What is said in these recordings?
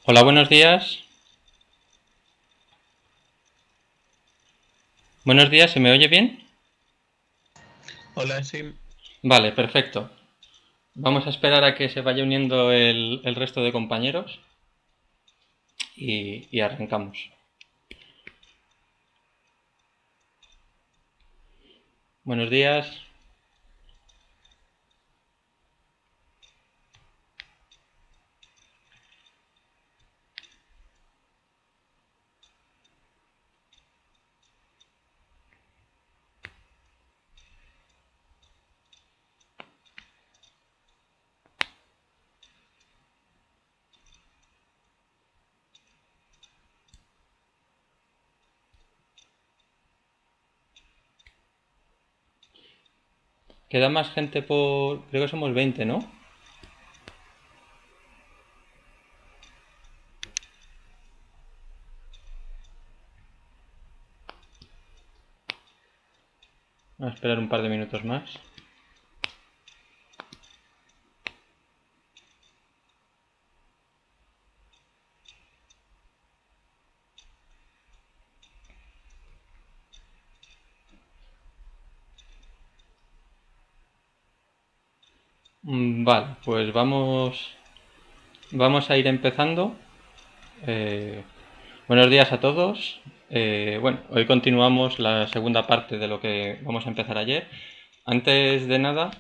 Hola, buenos días. Buenos días, ¿se me oye bien? Hola, sí. Vale, perfecto. Vamos a esperar a que se vaya uniendo el resto de compañeros y arrancamos. Buenos días. Queda más gente por... Creo que somos 20, ¿no? Vamos a esperar un par de minutos más. Vale, pues vamos a ir empezando. Eh, Buenos días a todos. Bueno, hoy continuamos la segunda parte de lo que vamos a empezar ayer. Antes de nada,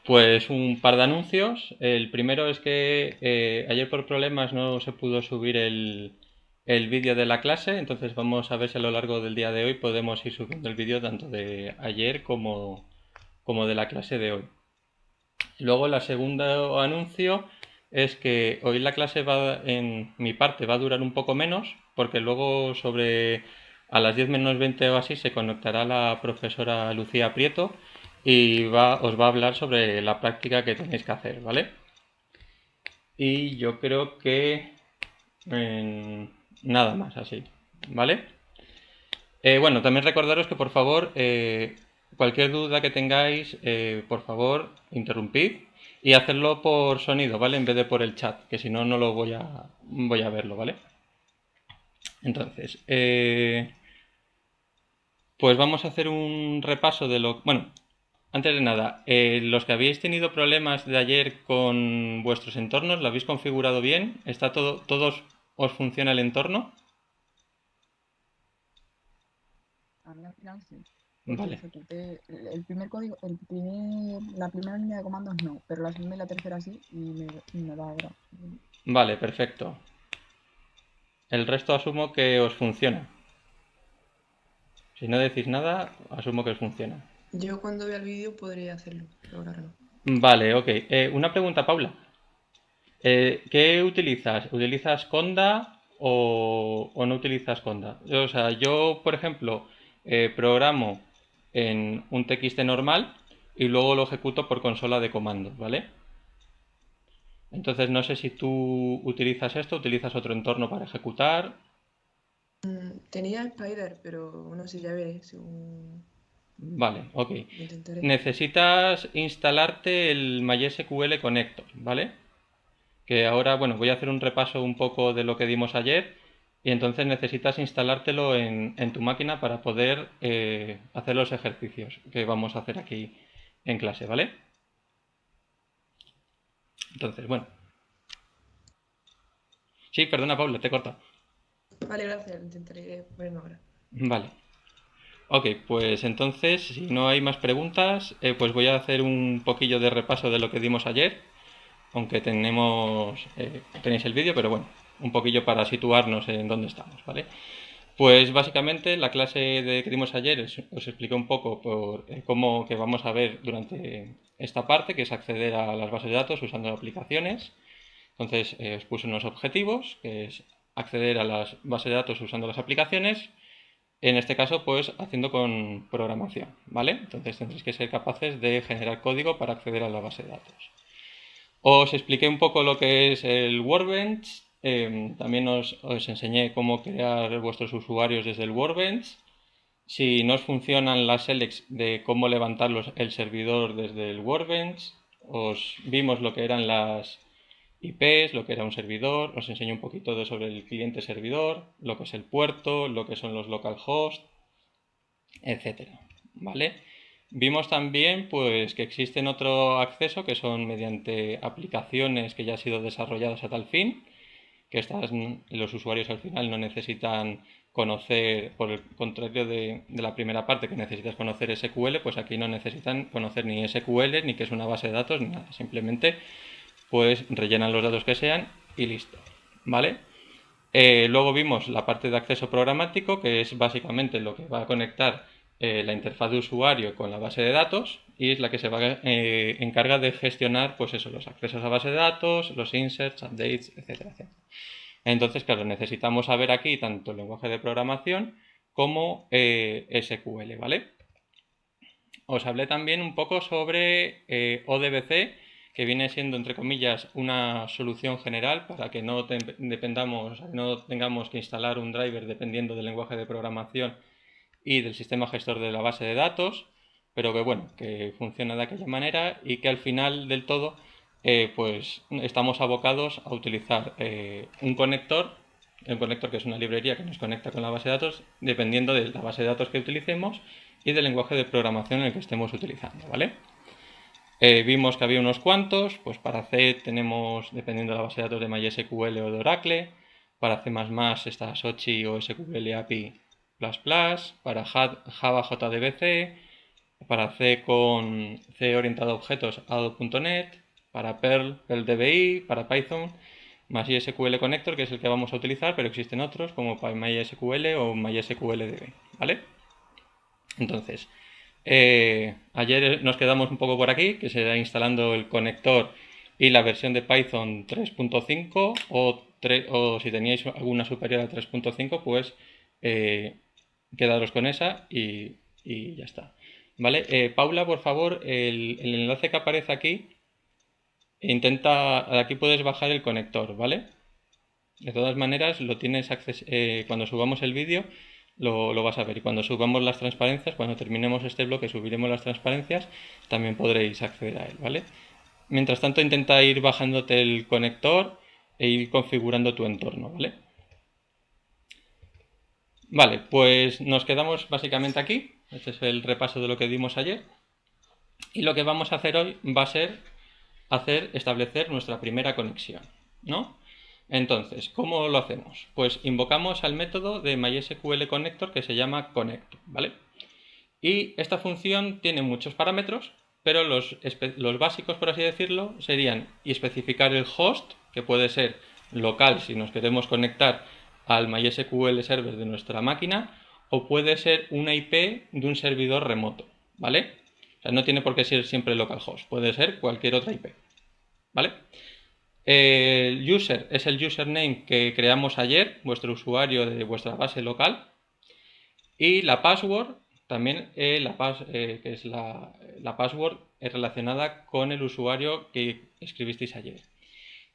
pues un par de anuncios. El primero es que ayer por problemas no se pudo subir el vídeo de la clase, entonces vamos a ver si a lo largo del día de hoy podemos ir subiendo el vídeo tanto de ayer como de la clase de hoy. Luego, el segundo anuncio es que hoy la clase en mi parte va a durar un poco menos, porque luego sobre a las 10 menos 20 o así se conectará la profesora Lucía Prieto y os va a hablar sobre la práctica que tenéis que hacer, ¿vale? Y yo creo que nada más así, ¿vale? Bueno, también recordaros que por favor, cualquier duda que tengáis, por favor, interrumpid y hacerlo por sonido, ¿vale? En vez de por el chat, que si no, no lo voy a verlo, ¿vale? Entonces, pues vamos a hacer un repaso de lo... Bueno, antes de nada, los que habéis tenido problemas de ayer con vuestros entornos, ¿lo habéis configurado bien? ¿Está todos os funciona el entorno? A mí al final sí, porque Vale, ejecuté el primer código, la primera línea de comandos no, pero la segunda y la tercera sí, y me va ahora. vale, perfecto. El resto asumo que os funciona. Si no decís nada, asumo que os funciona. Yo cuando vea el vídeo podría hacerlo, pero ahora no. Vale, ok. Una pregunta, Paula. ¿Qué utilizas? ¿Utilizas Conda o no utilizas Conda? O sea, yo, por ejemplo, programo en un TXT normal y luego lo ejecuto por consola de comandos, ¿vale? Entonces no sé si tú utilizas esto, utilizas otro entorno para ejecutar. Tenía Spider, pero no sé, ya veré, según Vale, ok. lo intentaré. Necesitas instalarte el MySQL Connector, ¿vale? Que ahora, bueno, voy a hacer un repaso un poco de lo que dimos ayer y entonces necesitas instalártelo en tu máquina para poder hacer los ejercicios que vamos a hacer aquí en clase, ¿vale? Entonces, bueno. Sí, perdona, Pablo, te corta. Vale, gracias, lo intentaré ponerme ahora. Vale. Ok, pues entonces, si no hay más preguntas, pues voy a hacer un poquillo de repaso de lo que dimos ayer, aunque tenéis el vídeo, pero bueno, un poquillo para situarnos en dónde estamos, ¿vale? Pues básicamente la clase que dimos ayer os expliqué un poco por cómo que vamos a ver durante esta parte, que es acceder a las bases de datos usando aplicaciones. Entonces os puse unos objetivos, que es acceder a las bases de datos usando las aplicaciones, En este caso, pues haciendo con programación, ¿vale? Entonces tendréis que ser capaces de generar código para acceder a la base de datos. Os expliqué un poco lo que es el Workbench, también os enseñé cómo crear vuestros usuarios desde el Workbench. Si no os funcionan las selects de cómo levantar el servidor desde el Workbench, os vimos lo que eran las IPs, lo que era un servidor, os enseñé un poquito sobre el cliente servidor, lo que es el puerto, lo que son los localhost, etcétera, ¿vale? Vimos también pues que existen otro acceso que son mediante aplicaciones que ya han sido desarrolladas a tal fin, que los usuarios al final no necesitan conocer, por el contrario de la primera parte que necesitas conocer SQL, pues aquí no necesitan conocer ni SQL, ni que es una base de datos, ni nada. Simplemente pues rellenan los datos que sean y listo, ¿vale? Luego vimos la parte de acceso programático, que es básicamente lo que va a conectar la interfaz de usuario con la base de datos y es la que se encarga de gestionar pues eso, los accesos a base de datos, los inserts, updates, etcétera, etcétera. Entonces, claro, necesitamos saber aquí tanto el lenguaje de programación como SQL, ¿vale? Os hablé también un poco sobre ODBC, que viene siendo, entre comillas, una solución general para que no no tengamos que instalar un driver dependiendo del lenguaje de programación y del sistema gestor de la base de datos, pero que bueno, que funciona de aquella manera y que al final del todo pues estamos abocados a utilizar un conector que es una librería que nos conecta con la base de datos, dependiendo de la base de datos que utilicemos y del lenguaje de programación en el que estemos utilizando, ¿vale? Vimos que había unos cuantos, pues para C tenemos, dependiendo de la base de datos de MySQL o de Oracle, para C++ está Sochi o SQL API++, para Java JDBC, para C con C orientado a objetos ADO.NET, para Perl DBI, para Python, MySQL Connector, que es el que vamos a utilizar, pero existen otros como MySQL o MySQL DB, ¿vale? Entonces, ayer nos quedamos un poco por aquí, que se será instalando el conector y la versión de Python 3.5 o si teníais alguna superior a 3.5, pues quedaros con esa y ya está. ¿Vale? Paula, por favor, el enlace que aparece aquí, aquí puedes bajar el conector, ¿vale? De todas maneras, lo tienes cuando subamos el vídeo, lo vas a ver. Y cuando subamos las transparencias, cuando terminemos este bloque, subiremos las transparencias, también podréis acceder a él, ¿vale? Mientras tanto, intenta ir bajándote el conector e ir configurando tu entorno, ¿vale? Vale, pues nos quedamos básicamente aquí. Este es el repaso de lo que dimos ayer. Y lo que vamos a hacer hoy va a ser establecer nuestra primera conexión, ¿no? Entonces, ¿cómo lo hacemos? Pues invocamos al método de MySQL Connector que se llama connect, ¿vale? Y esta función tiene muchos parámetros, pero los básicos, por así decirlo, serían especificar el host, que puede ser local si nos queremos conectar al MySQL server de nuestra máquina, o puede ser una IP de un servidor remoto, ¿vale? O sea, no tiene por qué ser siempre localhost, puede ser cualquier otra IP, ¿vale? El user es el username que creamos ayer, vuestro usuario de vuestra base local. Y la password, también que es la password relacionada con el usuario que escribisteis ayer.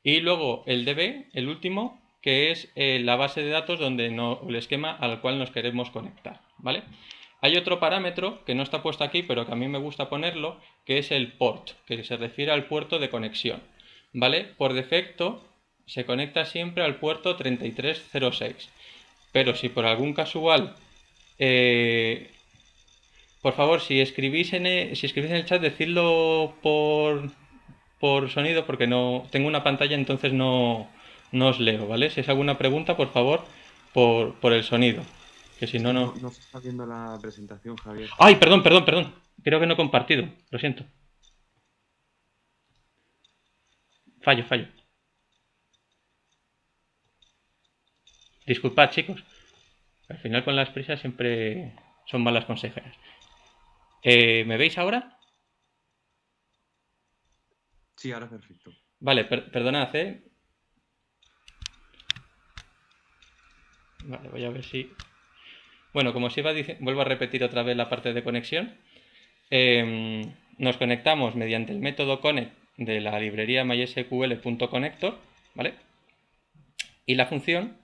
Y luego el DB, el último, que es la base de datos el esquema al cual nos queremos conectar, ¿vale? Hay otro parámetro que no está puesto aquí, pero que a mí me gusta ponerlo, que es el port, que se refiere al puerto de conexión, ¿vale? Por defecto se conecta siempre al puerto 3306, pero si por algún casual, por favor, si escribís en el chat, decidlo por sonido, porque no tengo una pantalla, entonces no os leo, ¿vale? Si es alguna pregunta, por favor, por el sonido, que si Es no, que no... no se está viendo la presentación, Javier. ¡Ay, perdón, perdón, perdón! Creo que no he compartido, lo siento. Fallo, fallo. Disculpad, chicos. Al final con las prisas siempre son malas consejeras. ¿Me veis ahora? Sí, ahora perfecto. Vale, perdonad, ¿eh? Vale, voy a ver si... Bueno, como os iba diciendo, vuelvo a repetir otra vez la parte de conexión. Nos conectamos mediante el método connect de la librería mysql.connector, ¿vale? Y la función,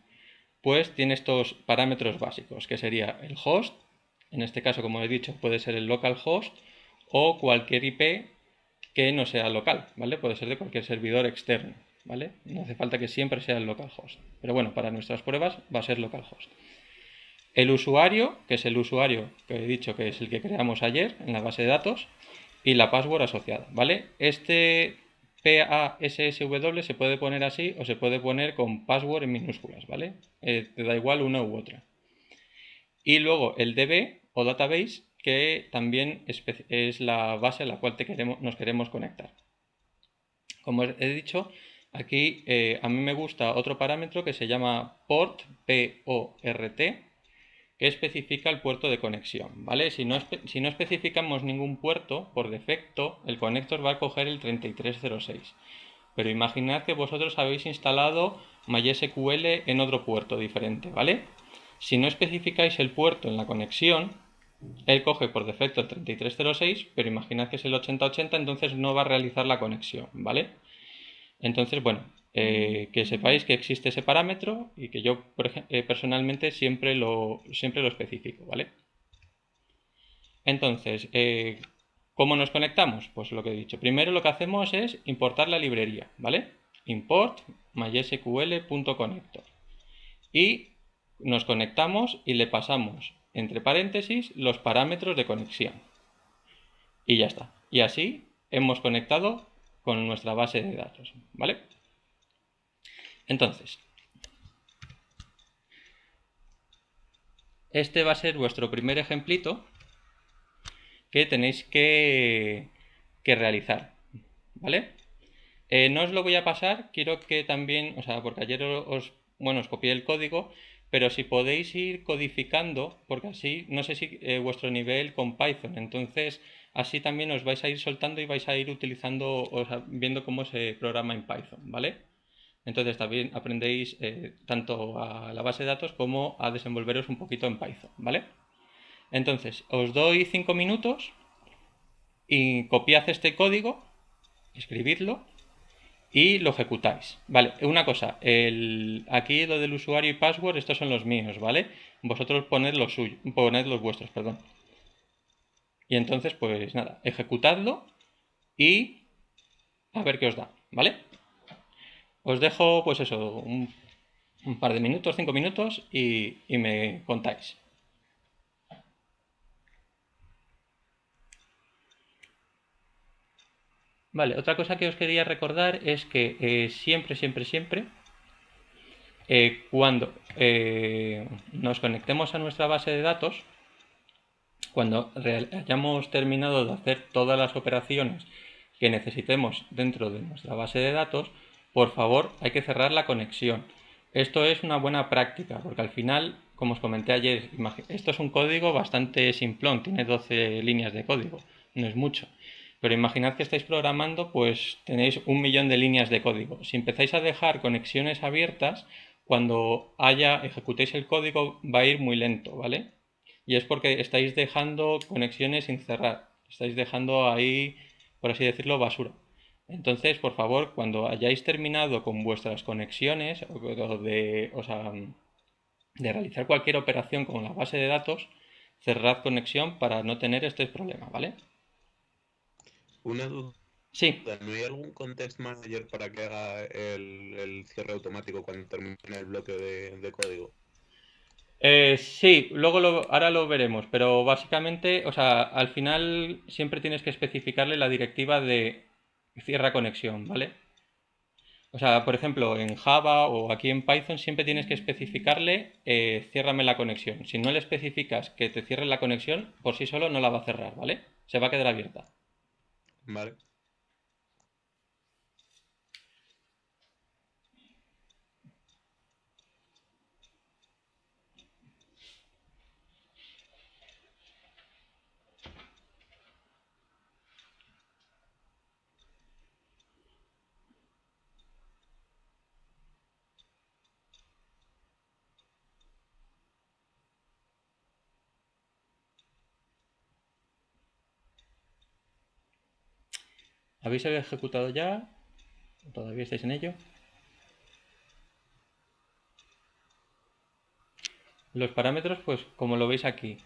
pues tiene estos parámetros básicos, que sería el host, en este caso, como he dicho, puede ser el localhost o cualquier IP que no sea local, ¿vale? Puede ser de cualquier servidor externo, ¿vale? No hace falta que siempre sea el localhost. Pero bueno, para nuestras pruebas va a ser localhost. El usuario, que es el usuario que he dicho que es el que creamos ayer en la base de datos, y la password asociada, ¿vale? Este PASSW se puede poner así o se puede poner con password en minúsculas, ¿vale? Te da igual una u otra. Y luego el DB o database, que también es la base a la cual nos queremos conectar. Como he dicho, aquí a mí me gusta otro parámetro que se llama port, P-O-R-T, que especifica el puerto de conexión, ¿vale? Si no especificamos ningún puerto, por defecto, el conector va a coger el 3306. Pero imaginad que vosotros habéis instalado MySQL en otro puerto diferente, ¿vale? Si no especificáis el puerto en la conexión, él coge por defecto el 3306, pero imaginad que es el 8080, entonces no va a realizar la conexión, ¿vale? Entonces, bueno, que sepáis que existe ese parámetro y que yo personalmente siempre lo especifico, ¿vale? Entonces, ¿cómo nos conectamos? Pues lo que he dicho. Primero lo que hacemos es importar la librería, ¿vale? Import mysql.connector. Y nos conectamos y le pasamos entre paréntesis los parámetros de conexión. Y ya está. Y así hemos conectado con nuestra base de datos, ¿vale? Entonces, este va a ser vuestro primer ejemplito que tenéis que realizar, ¿vale? No os lo voy a pasar, quiero que también, o sea, porque ayer os copié el código, pero si podéis ir codificando, porque así, no sé si vuestro nivel con Python, entonces así también os vais a ir soltando y vais a ir utilizando, o sea, viendo cómo se programa en Python, ¿vale? Entonces también aprendéis tanto a la base de datos como a desenvolveros un poquito en Python, ¿vale? Entonces, os doy 5 minutos y copiad este código, escribidlo y lo ejecutáis. Vale, una cosa, aquí lo del usuario y password, estos son los míos, ¿vale? Vosotros poned los suyos, poned los vuestros, perdón. Y entonces, pues nada, ejecutadlo y a ver qué os da, ¿vale? Os dejo, pues eso, un par de minutos, 5 minutos y me contáis. Vale, otra cosa que os quería recordar es que siempre, cuando nos conectemos a nuestra base de datos, cuando hayamos terminado de hacer todas las operaciones que necesitemos dentro de nuestra base de datos, por favor hay que cerrar la conexión. Esto es una buena práctica, porque al final, como os comenté ayer, esto es un código bastante simplón, tiene 12 líneas de código, no es mucho. Pero imaginad que estáis programando, pues tenéis 1.000.000 de líneas de código. Si empezáis a dejar conexiones abiertas, cuando ejecutéis el código va a ir muy lento, ¿vale? Y es porque estáis dejando conexiones sin cerrar. Estáis dejando ahí, por así decirlo, basura. Entonces, por favor, cuando hayáis terminado con vuestras conexiones de realizar cualquier operación con la base de datos, cerrad conexión para no tener este problema, ¿vale? Una duda, Sí, ¿no hay algún context manager para que haga el cierre automático cuando termine el bloque de código? Sí, luego ahora lo veremos, pero básicamente, o sea, al final siempre tienes que especificarle la directiva de cierra conexión, ¿vale? O sea, por ejemplo, en Java o aquí en Python siempre tienes que especificarle ciérrame la conexión. Si no le especificas que te cierre la conexión, por sí solo no la va a cerrar, ¿vale? Se va a quedar abierta. Vale. ¿Habéis ejecutado ya? ¿Todavía estáis en ello? Los parámetros, pues como lo veis aquí,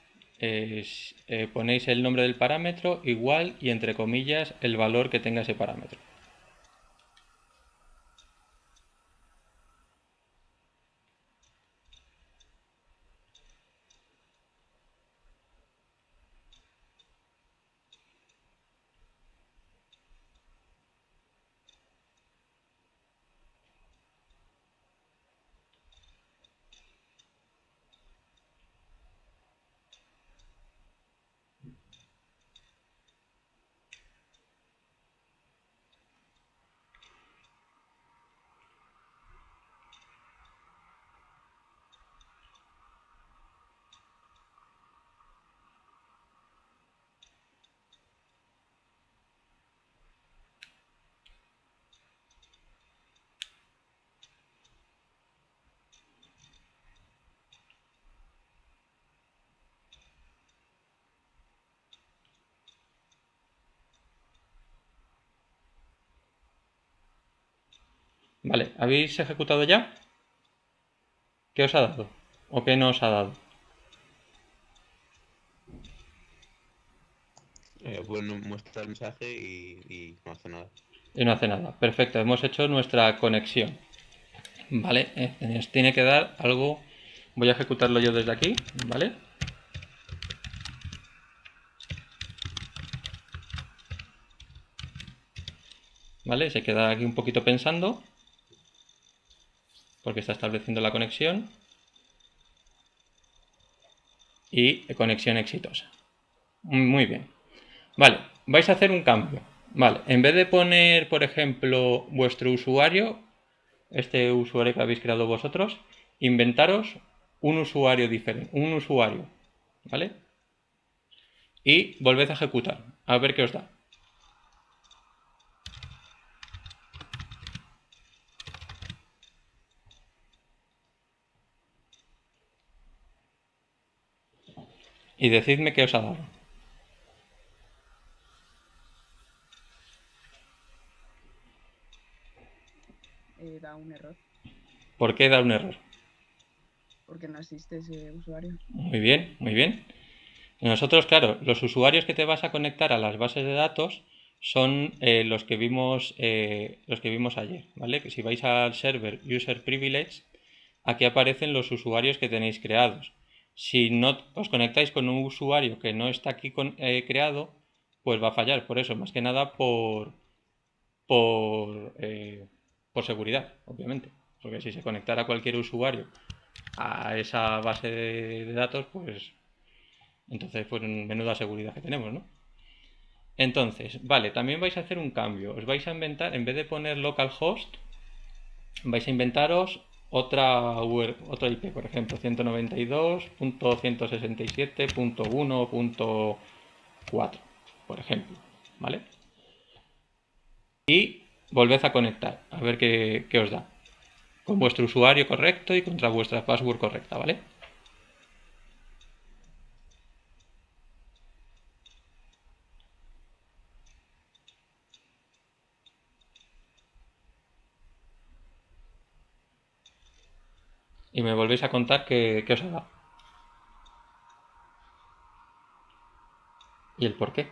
ponéis el nombre del parámetro igual y entre comillas el valor que tenga ese parámetro. Vale, ¿habéis ejecutado ya? ¿Qué os ha dado? ¿O qué no os ha dado? Bueno, muestra el mensaje y no hace nada. Y no hace nada. Perfecto, hemos hecho nuestra conexión. Vale, nos tiene que dar algo. Voy a ejecutarlo yo desde aquí, ¿vale? ¿Vale? Se queda aquí un poquito pensando porque está estableciendo la conexión y conexión exitosa. Muy bien. Vale, vais a hacer un cambio. Vale, en vez de poner, por ejemplo, vuestro usuario, este usuario que habéis creado vosotros, inventaros un usuario diferente, un usuario, ¿vale? Y volved a ejecutar, a ver qué os da. Y decidme qué os ha dado. Da un error, ¿Por qué da un error? porque no existe ese usuario. Muy bien, muy bien. Nosotros, claro, los usuarios que te vas a conectar a las bases de datos son los que vimos ayer, ¿vale? Que si vais al server User Privilege, aquí aparecen los usuarios que tenéis creados. Si no os conectáis con un usuario que no está aquí creado, pues va a fallar. Por eso, más que nada por, eh, por seguridad, obviamente. Porque si se conectara cualquier usuario a esa base de datos, pues entonces pues menuda seguridad que tenemos, ¿no? Entonces, vale, también vais a hacer un cambio. Os vais a inventar, en vez de poner localhost, vais a inventaros otra IP, por ejemplo, 192.167.1.4, por ejemplo, ¿vale? Y volved a conectar, a ver qué os da. Con vuestro usuario correcto y contra vuestra password correcta, ¿vale? Y me volvéis a contar qué os ha dado. Y el por qué.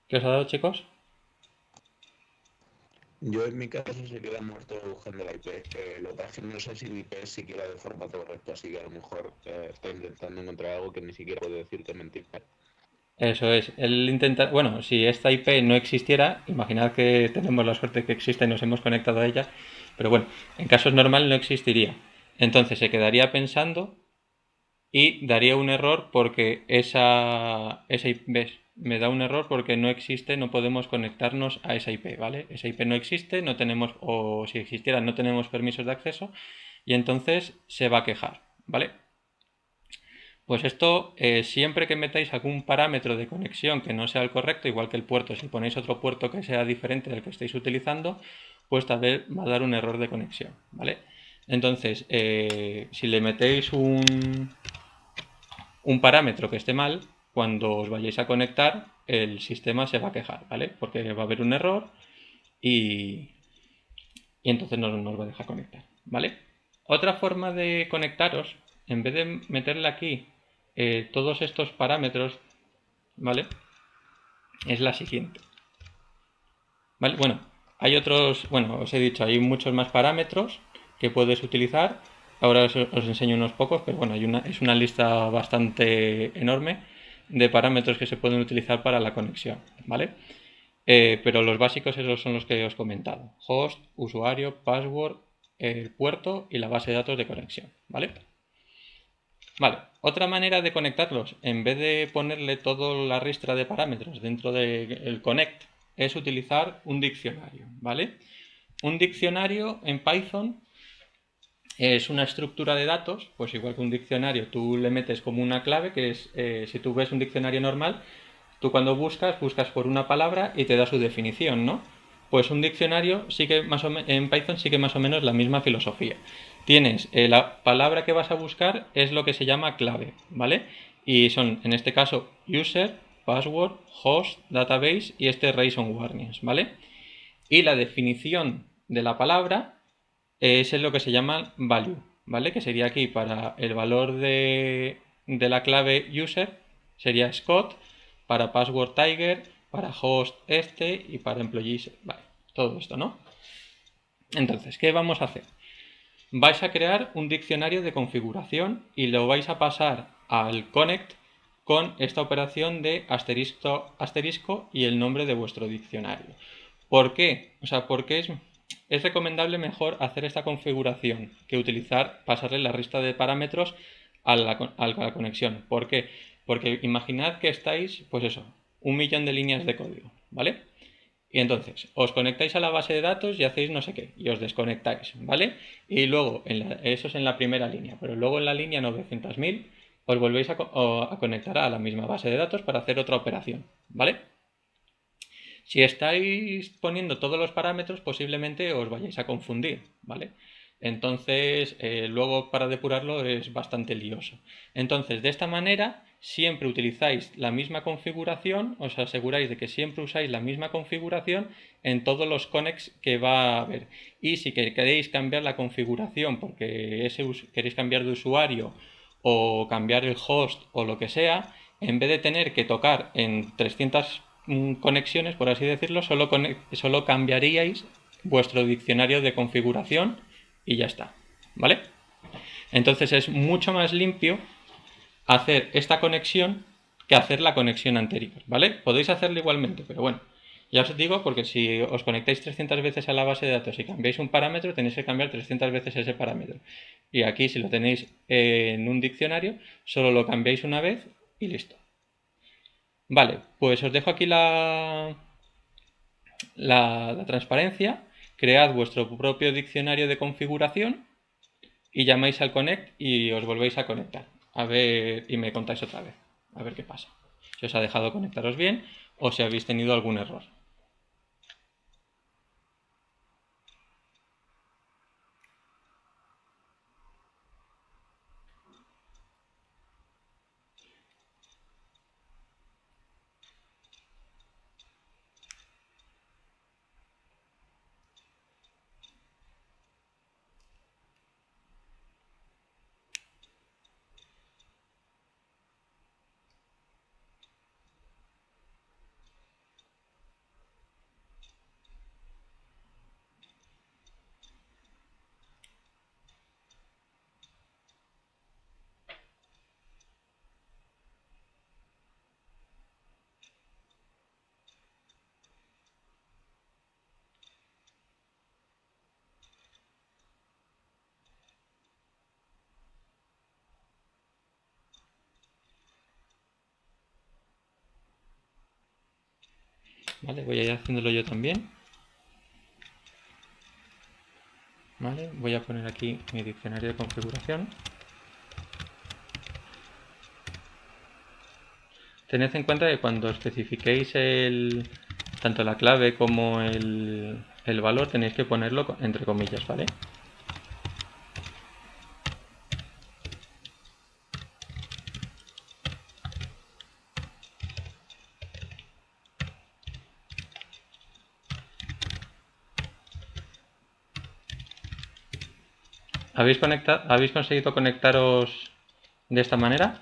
¿Qué os ha dado, chicos? Yo en mi caso se queda muerto el gen de la IP. Lo que pasa es que no sé si la IP es siquiera de formato correcto, así que a lo mejor está intentando encontrar algo que ni siquiera puede decir que es mentira. Eso es, él intenta, bueno, si esta IP no existiera, imaginad que tenemos la suerte que existe y nos hemos conectado a ella, pero bueno, en casos normal no existiría. Entonces se quedaría pensando y daría un error porque esa IP, ¿ves? me da un error porque no existe, no podemos conectarnos a esa IP, ¿vale? Esa IP no existe, no tenemos, o si existiera, no tenemos permisos de acceso y entonces se va a quejar, ¿vale? Pues esto, siempre que metáis algún parámetro de conexión que no sea el correcto, igual que el puerto, si ponéis otro puerto que sea diferente del que estéis utilizando, pues tal vez va a dar un error de conexión, ¿vale? Entonces, si le metéis un parámetro que esté mal, cuando os vayáis a conectar, el sistema se va a quejar, ¿vale? Porque va a haber un error y, y entonces no nos va a dejar conectar, ¿vale? Otra forma de conectaros, en vez de meterle aquí todos estos parámetros, ¿vale? Es la siguiente, ¿vale? Bueno, hay otros, bueno, os he dicho, hay muchos más parámetros que puedes utilizar. Ahora os enseño unos pocos, pero bueno, es una lista bastante enorme de parámetros que se pueden utilizar para la conexión, ¿vale? Pero los básicos esos son los que os he comentado. Host, usuario, password, el puerto y la base de datos de conexión, ¿vale? Vale, otra manera de conectarlos, en vez de ponerle toda la ristra de parámetros dentro del connect, es utilizar un diccionario, ¿vale? Un diccionario en Python es una estructura de datos, pues igual que un diccionario, tú le metes como una clave, que es, si tú ves un diccionario normal, tú cuando buscas por una palabra y te da su definición, ¿no? Pues un diccionario sigue en Python sigue más o menos la misma filosofía. Tienes la palabra que vas a buscar es lo que se llama clave, ¿vale? Y son, en este caso, user, password, host, database y este reason warnings, ¿vale? Y la definición de la palabra es lo que se llama value, ¿vale? Que sería aquí para el valor de la clave user, sería Scott, para password Tiger, para host este y para employees, vale, todo esto, ¿no? Entonces, ¿qué vamos a hacer? Vais a crear un diccionario de configuración y lo vais a pasar al connect con esta operación de asterisco, asterisco y el nombre de vuestro diccionario. ¿Por qué? O sea, porque es recomendable mejor hacer esta configuración que utilizar, pasarle la lista de parámetros a la conexión. ¿Por qué? Porque imaginad que estáis, pues eso, 1 millón de líneas de código, ¿vale? Y entonces, os conectáis a la base de datos y hacéis no sé qué, y os desconectáis, ¿vale? Y luego, eso es en la primera línea, pero luego en la línea 900.000 os volvéis a conectar a la misma base de datos para hacer otra operación, ¿vale? Si estáis poniendo todos los parámetros, posiblemente os vayáis a confundir, ¿vale? Entonces, luego para depurarlo es bastante lioso. Entonces, de esta manera, siempre utilizáis la misma configuración, os aseguráis de que siempre usáis la misma configuración en todos los connects que va a haber. Y si queréis cambiar la configuración porque queréis cambiar de usuario o cambiar el host o lo que sea, en vez de tener que tocar en 300 conexiones, por así decirlo, solo cambiaríais vuestro diccionario de configuración y ya está, ¿vale? Entonces es mucho más limpio hacer esta conexión que hacer la conexión anterior, ¿vale? Podéis hacerlo igualmente, pero bueno, ya os digo porque si os conectáis 300 veces a la base de datos y cambiáis un parámetro, tenéis que cambiar 300 veces ese parámetro. Y aquí si lo tenéis en un diccionario, solo lo cambiáis una vez y listo. Vale, pues os dejo aquí la transparencia. Cread vuestro propio diccionario de configuración y llamáis al connect y os volvéis a conectar. A ver, y me contáis otra vez. A ver qué pasa. Si os ha dejado conectaros bien o si habéis tenido algún error. ¿Vale? Voy a ir haciéndolo yo también. ¿Vale? Voy a poner aquí mi diccionario de configuración. Tened en cuenta que cuando especifiquéis tanto la clave como el valor tenéis que ponerlo entre comillas, ¿vale? ¿Habéis conseguido conectaros de esta manera?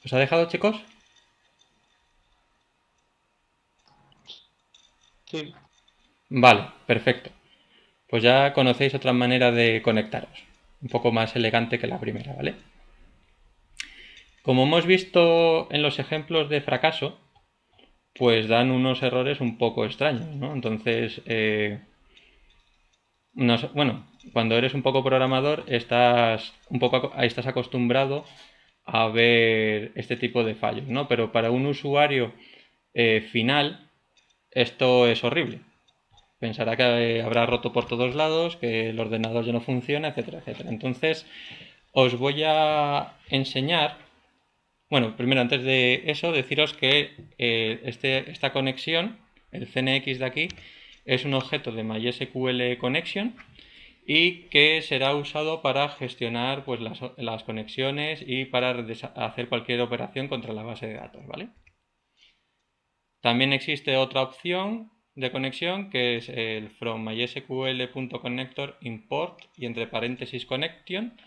¿Os ha dejado, chicos? Sí. Vale, perfecto. Pues ya conocéis otra manera de conectaros. Un poco más elegante que la primera, ¿vale? Como hemos visto en los ejemplos de fracaso, pues dan unos errores un poco extraños, ¿no? Entonces, bueno, cuando eres un poco programador estás acostumbrado a ver este tipo de fallos, ¿no? Pero para un usuario final esto es horrible. Pensará que habrá roto por todos lados, que el ordenador ya no funciona, etcétera, etcétera. Entonces, os voy a enseñar. Bueno, primero, antes de eso, deciros que esta conexión, el CNX de aquí, es un objeto de MySQL Connection y que será usado para gestionar pues, las conexiones y para hacer cualquier operación contra la base de datos, ¿vale? También existe otra opción de conexión que es el from mysql.connector import y entre paréntesis connection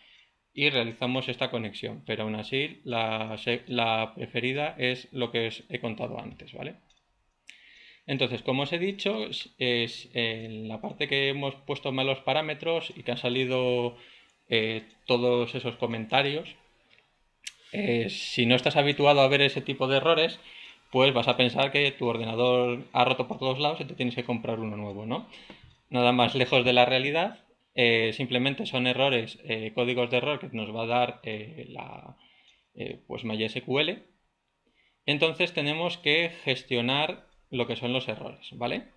y realizamos esta conexión, pero aún así la preferida es lo que os he contado antes, ¿vale? Entonces, como os he dicho, es en la parte que hemos puesto malos parámetros y que han salido todos esos comentarios. Si no estás habituado a ver ese tipo de errores, pues vas a pensar que tu ordenador ha roto por todos lados y te tienes que comprar uno nuevo, ¿no? Nada más lejos de la realidad. Simplemente son errores, códigos de error que nos va a dar pues MySQL. Entonces tenemos que gestionar lo que son los errores, ¿vale?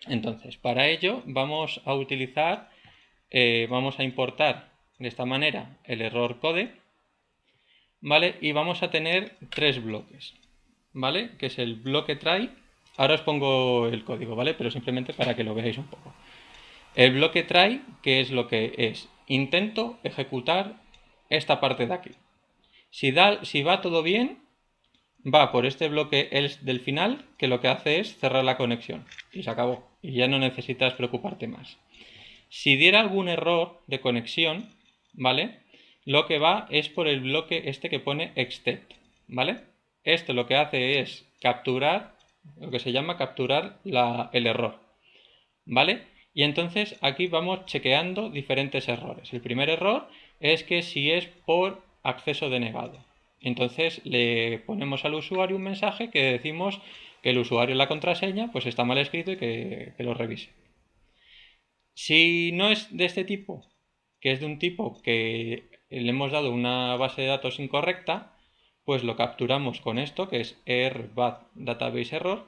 Entonces, para ello vamos a vamos a importar de esta manera el error code, ¿vale? Y vamos a tener tres bloques, ¿vale? Que es el bloque try. Ahora os pongo el código, ¿vale? Pero simplemente para que lo veáis un poco. El bloque try, que es lo que es, intento ejecutar esta parte de aquí. Si va todo bien, va por este bloque else del final, que lo que hace es cerrar la conexión. Y se acabó. Y ya no necesitas preocuparte más. Si diera algún error de conexión, ¿vale? Lo que va es por el bloque este que pone except, ¿vale? Esto lo que hace es capturar, lo que se llama capturar el error, ¿vale? Y entonces aquí vamos chequeando diferentes errores. El primer error es que si es por acceso denegado. Entonces le ponemos al usuario un mensaje que decimos que el usuario y la contraseña pues está mal escrito y que lo revise. Si no es de este tipo, que es de un tipo que le hemos dado una base de datos incorrecta, pues lo capturamos con esto, que es bad database error,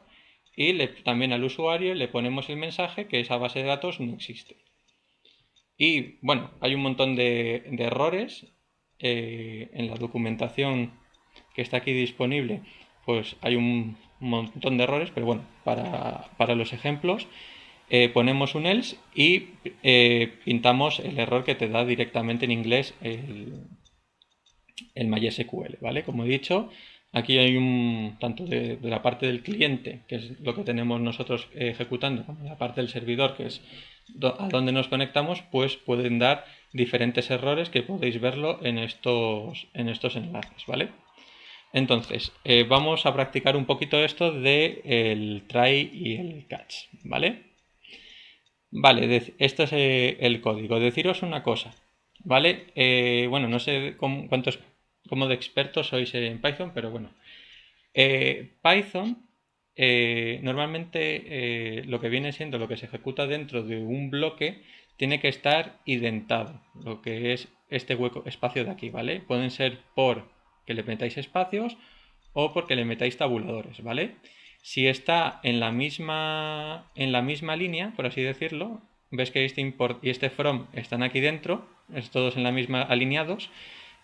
y también al usuario le ponemos el mensaje que esa base de datos no existe. Y bueno, hay un montón de errores en la documentación que está aquí disponible, pues hay un montón de errores, pero bueno, para los ejemplos ponemos un else y pintamos el error que te da directamente en inglés el MySQL, ¿vale? Como he dicho, aquí hay tanto de la parte del cliente, que es lo que tenemos nosotros ejecutando, como de la parte del servidor, que es a donde nos conectamos, pues pueden dar diferentes errores que podéis verlo en estos enlaces, ¿vale? Entonces, vamos a practicar un poquito esto del try y el catch, ¿vale? Vale, esto es el código. Deciros una cosa, ¿vale? Bueno, no sé cómo de expertos sois en Python, pero bueno. Python, normalmente lo que viene siendo lo que se ejecuta dentro de un bloque tiene que estar identado, lo que es este hueco, espacio de aquí, ¿vale? Pueden ser por que le metáis espacios o porque le metáis tabuladores, ¿vale? Si está en la misma línea, por así decirlo, ves que este import y este from están aquí dentro, todos en la misma alineados,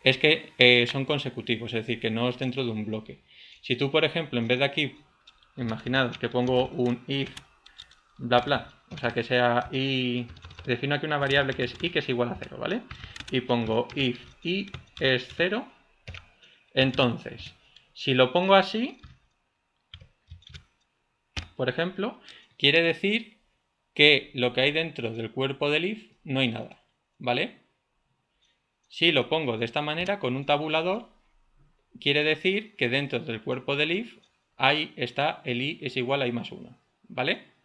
es que son consecutivos, es decir, que no es dentro de un bloque. Si tú, por ejemplo, en vez de aquí, imaginad que pongo un if bla bla, o sea que sea i, defino aquí una variable que es i que es igual a 0, ¿vale? Y pongo if i es 0, entonces, si lo pongo así, por ejemplo, quiere decir que lo que hay dentro del cuerpo del if no hay nada, ¿vale? Si lo pongo de esta manera con un tabulador, quiere decir que dentro del cuerpo del if ahí está el i es igual a i más 1, ¿vale?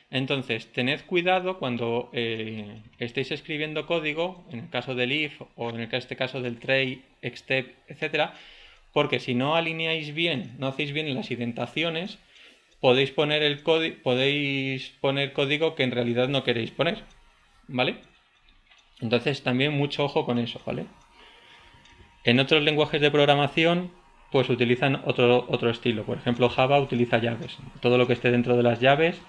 Entonces, tened cuidado cuando estéis escribiendo código, en el caso del if o en este caso del try, except, etc., porque si no alineáis bien, no hacéis bien las indentaciones, podéis poner código que en realidad no queréis poner, ¿vale? Entonces también mucho ojo con eso, ¿vale? En otros lenguajes de programación pues utilizan otro estilo. Por ejemplo, Java utiliza llaves. Todo lo que esté dentro de las llaves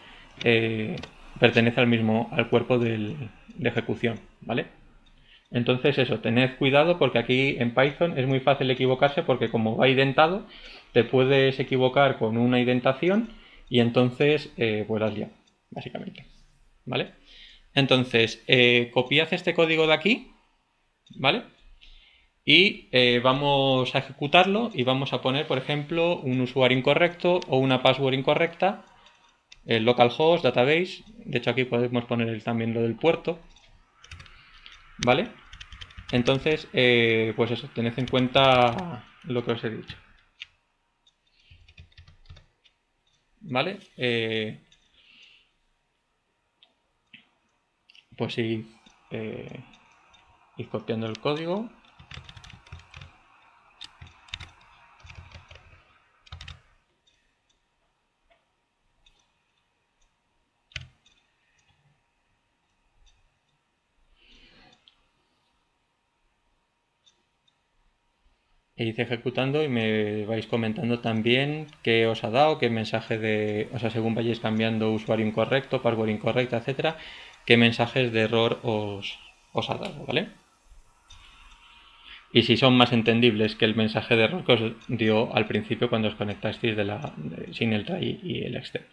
pertenece al cuerpo de ejecución, ¿vale? Entonces eso, tened cuidado porque aquí en Python es muy fácil equivocarse porque como va identado, te puedes equivocar con una indentación y entonces pues la has liado, básicamente, ¿vale? Entonces, copiad este código de aquí, ¿vale? Y vamos a ejecutarlo y vamos a poner, por ejemplo, un usuario incorrecto o una password incorrecta, el localhost, database, de hecho aquí podemos poner también lo del puerto, ¿vale? Entonces, pues eso, tened en cuenta lo que os he dicho, ¿vale? Pues id copiando el código. E id ejecutando y me vais comentando también qué os ha dado, qué mensaje o sea, según vayáis cambiando usuario incorrecto, password incorrecta, etcétera, qué mensajes de error os ha dado, ¿vale? Y si son más entendibles que el mensaje de error que os dio al principio cuando os conectasteis sin el try y el extend.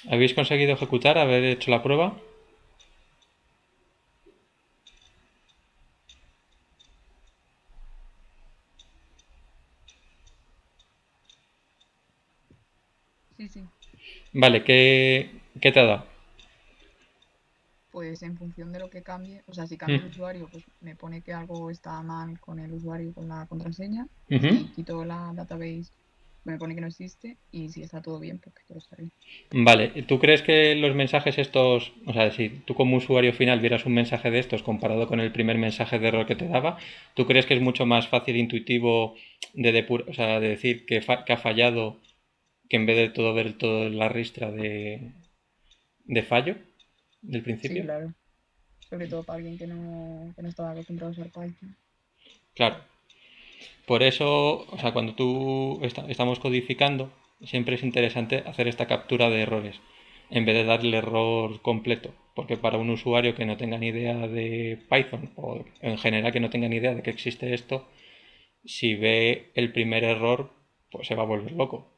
¿Habéis conseguido ejecutar, haber hecho la prueba? Sí, sí. Vale, ¿qué te ha dado? Pues en función de lo que cambie, o sea, si cambio el usuario, pues me pone que algo está mal con el usuario y con la contraseña. Ujú. Si quito la database, me pone que no existe. Y si está todo bien, pues que todo está bien. Vale, ¿tú crees que los mensajes estos, o sea, si tú como usuario final vieras un mensaje de estos comparado con el primer mensaje de error que te daba, ¿tú crees que es mucho más fácil e intuitivo o sea, de decir que ha fallado que en vez de todo ver toda la ristra de fallo del Sí, principio? claro. Sobre todo para alguien que no estaba acostumbrado a usar Python. Claro. Por eso, o sea, cuando estamos codificando, siempre es interesante hacer esta captura de errores, en vez de darle el error completo. Porque para un usuario que no tenga ni idea de Python, o en general que no tenga ni idea de que existe esto, si ve el primer error, pues se va a volver loco.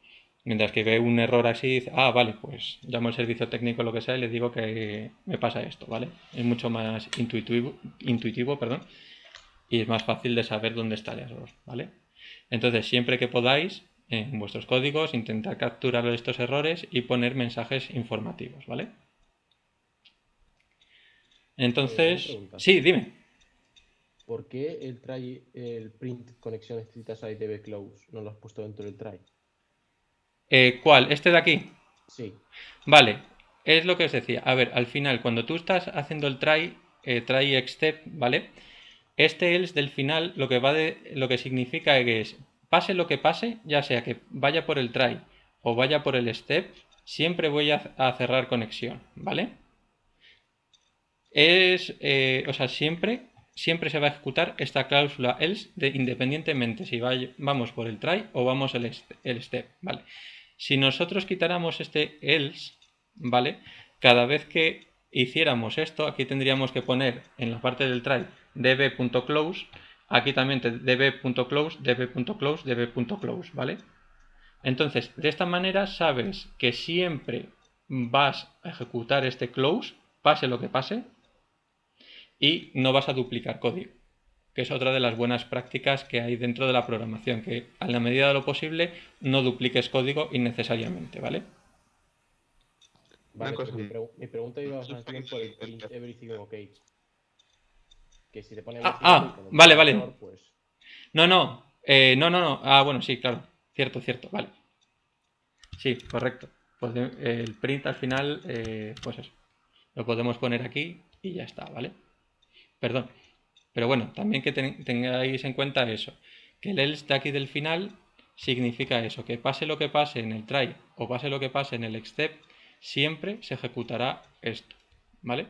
Mientras que ve un error así, dice, ah, vale, pues llamo al servicio técnico o lo que sea y le digo que me pasa esto, ¿vale? Es mucho más intuitivo, perdón, y es más fácil de saber dónde está el error, ¿vale? Entonces, siempre que podáis, en vuestros códigos, intentar capturar estos errores y poner mensajes informativos, ¿vale? Una Entonces, pregunta. sí, dime. ¿Por qué el print conexión estricta site db close no lo has puesto dentro del try? ¿Cuál? ¿Este de aquí? Sí. Vale, es lo que os decía. A ver, al final, cuando tú estás haciendo el try except, ¿vale? Este else del final lo que significa que es, pase lo que pase, ya sea que vaya por el try o vaya por el step, siempre voy a cerrar conexión, ¿vale? O sea, siempre se va a ejecutar esta cláusula else independientemente si vamos por el try o vamos el step, ¿vale? Si nosotros quitáramos este else, ¿vale? Cada vez que hiciéramos esto, aquí tendríamos que poner en la parte del try db.close, aquí también db.close, db.close, db.close, ¿vale? Entonces, de esta manera sabes que siempre vas a ejecutar este close, pase lo que pase, y no vas a duplicar código, que es otra de las buenas prácticas que hay dentro de la programación, que a la medida de lo posible no dupliques código innecesariamente, ¿vale? Una Vale, pero cosa, mi pregunta iba ¿eso más está bien por el en print everything ok. Que si te pone Ah, everything ok cuando te da vale, un vale. error, pues... No. Ah, bueno, sí, claro. Cierto, vale. Sí, correcto. Pues el print al final, pues eso. Lo podemos poner aquí y ya está, ¿vale? Perdón. Pero bueno, también que tengáis en cuenta eso. Que el else de aquí del final significa eso. Que pase lo que pase en el try o pase lo que pase en el except, siempre se ejecutará esto, ¿vale?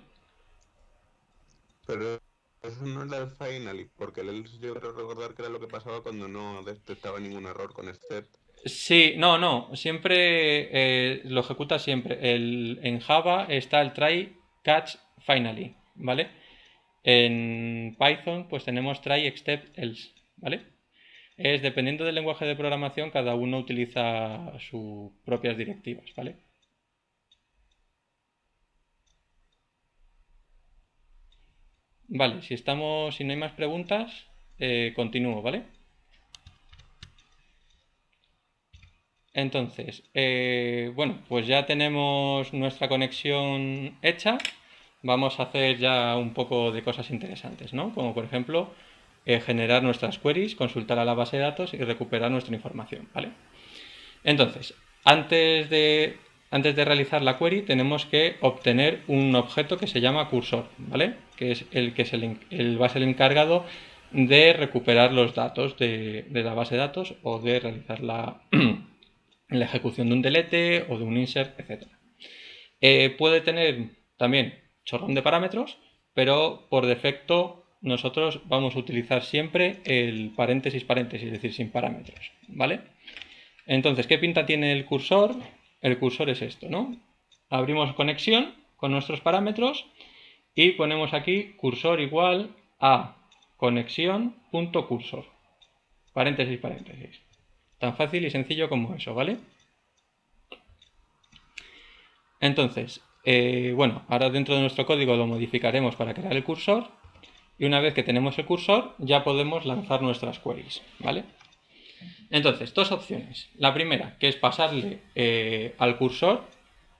Pero eso no es el finally, porque el else yo creo recordar que era lo que pasaba cuando no detectaba ningún error con except. Sí, no, siempre lo ejecuta siempre. En Java está el try catch finally, ¿vale? En Python pues tenemos try except else, ¿vale? Es dependiendo del lenguaje de programación, cada uno utiliza sus propias directivas, ¿vale? Vale, si no hay más preguntas, continúo, ¿vale? Entonces, bueno, pues ya tenemos nuestra conexión hecha. Vamos a hacer ya un poco de cosas interesantes, ¿no? Como por ejemplo, generar nuestras queries, consultar a la base de datos y recuperar nuestra información, ¿vale? Entonces, antes de realizar la query, tenemos que obtener un objeto que se llama cursor, ¿vale? Que es el que va a ser el encargado de recuperar los datos de la base de datos o de realizar la ejecución de un delete o de un insert, etc. Puede tener también chorrón de parámetros, pero por defecto nosotros vamos a utilizar siempre el paréntesis, es decir, sin parámetros, ¿vale? Entonces, ¿qué pinta tiene el cursor? El cursor es esto, ¿no? Abrimos conexión con nuestros parámetros y ponemos aquí cursor igual a conexión.cursor. Tan fácil y sencillo como eso, ¿vale? Entonces, bueno, ahora dentro de nuestro código lo modificaremos para crear el cursor y una vez que tenemos el cursor ya podemos lanzar nuestras queries, ¿vale? Entonces, dos opciones. La primera, que es pasarle al cursor.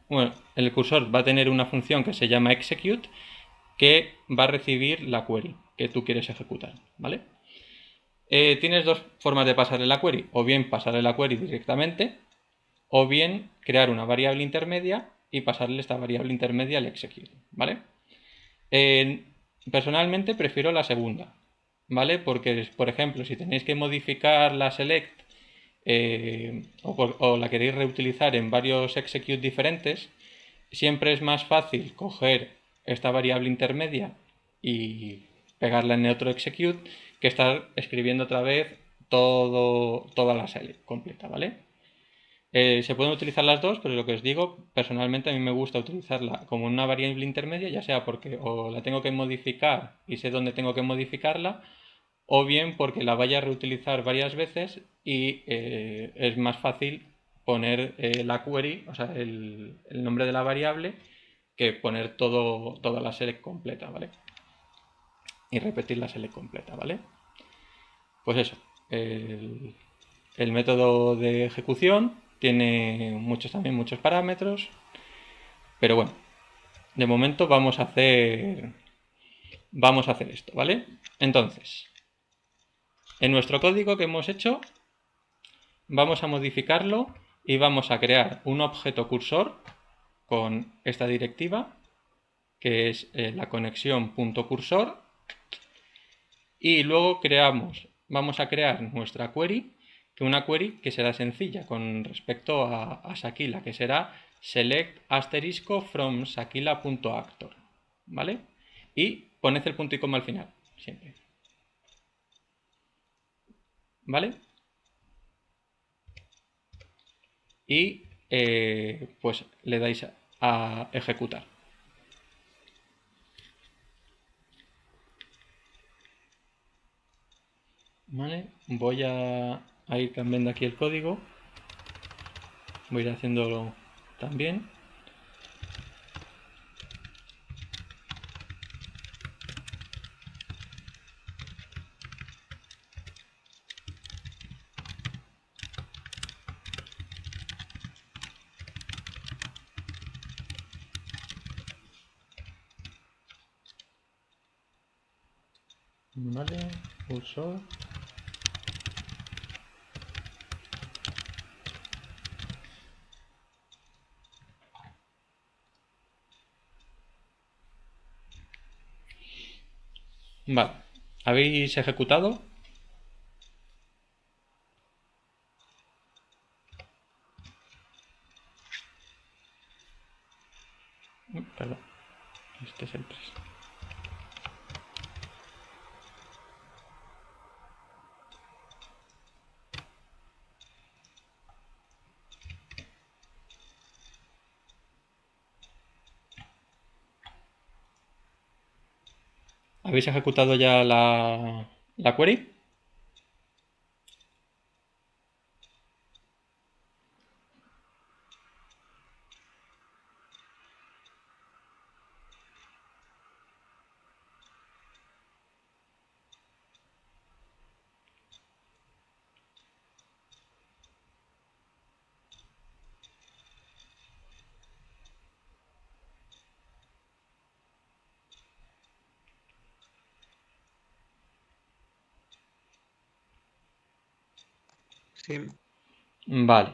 Bueno, el cursor va a tener una función que se llama execute que va a recibir la query que tú quieres ejecutar, ¿vale? Tienes dos formas de pasarle la query, o bien pasarle la query directamente, o bien crear una variable intermedia y pasarle esta variable intermedia al execute, ¿vale? Personalmente prefiero la segunda, ¿vale? Porque, por ejemplo, si tenéis que modificar la select o la queréis reutilizar en varios execute diferentes, siempre es más fácil coger esta variable intermedia y pegarla en el otro execute que estar escribiendo otra vez toda la select completa, ¿vale? Se pueden utilizar las dos, pero lo que os digo, personalmente a mí me gusta utilizarla como una variable intermedia, ya sea porque o la tengo que modificar y sé dónde tengo que modificarla, o bien porque la vaya a reutilizar varias veces y es más fácil poner la query, o sea, el nombre de la variable, que poner toda la select completa, ¿vale? Y repetir la select completa, ¿vale? Pues eso, el método de ejecución tiene también muchos parámetros, pero bueno, de momento vamos a hacer esto, ¿vale? Entonces, en nuestro código que hemos hecho, vamos a modificarlo y vamos a crear un objeto cursor con esta directiva, que es la conexión.cursor, y luego vamos a crear nuestra query, que una query que será sencilla con respecto a Sakila, que será select asterisco from sakila.actor, ¿vale? Y poned el punto y coma al final, siempre, ¿vale? Y pues le dais a ejecutar. Vale, voy a ir cambiando aquí el código. Voy a ir haciéndolo también. Vale, cursor. Vale, ¿habéis ejecutado? Perdón, este es el 3. ¿Habéis ejecutado ya la query? Sí, Vale.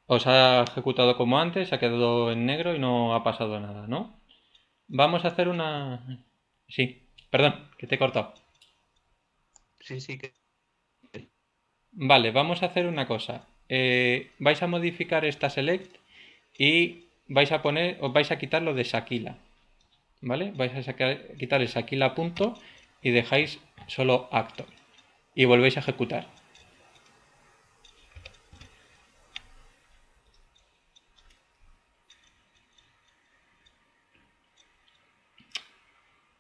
Os ha ejecutado como antes, ha quedado en negro y no ha pasado nada, ¿no? Vamos a hacer una... Sí, perdón, que te he cortado. sí, sí que. Vale, vamos a hacer una cosa. Vais a modificar esta select y os vais a quitar lo de Sakila, ¿vale? Vais a quitar el Sakila punto y dejáis solo actor y volvéis a ejecutar.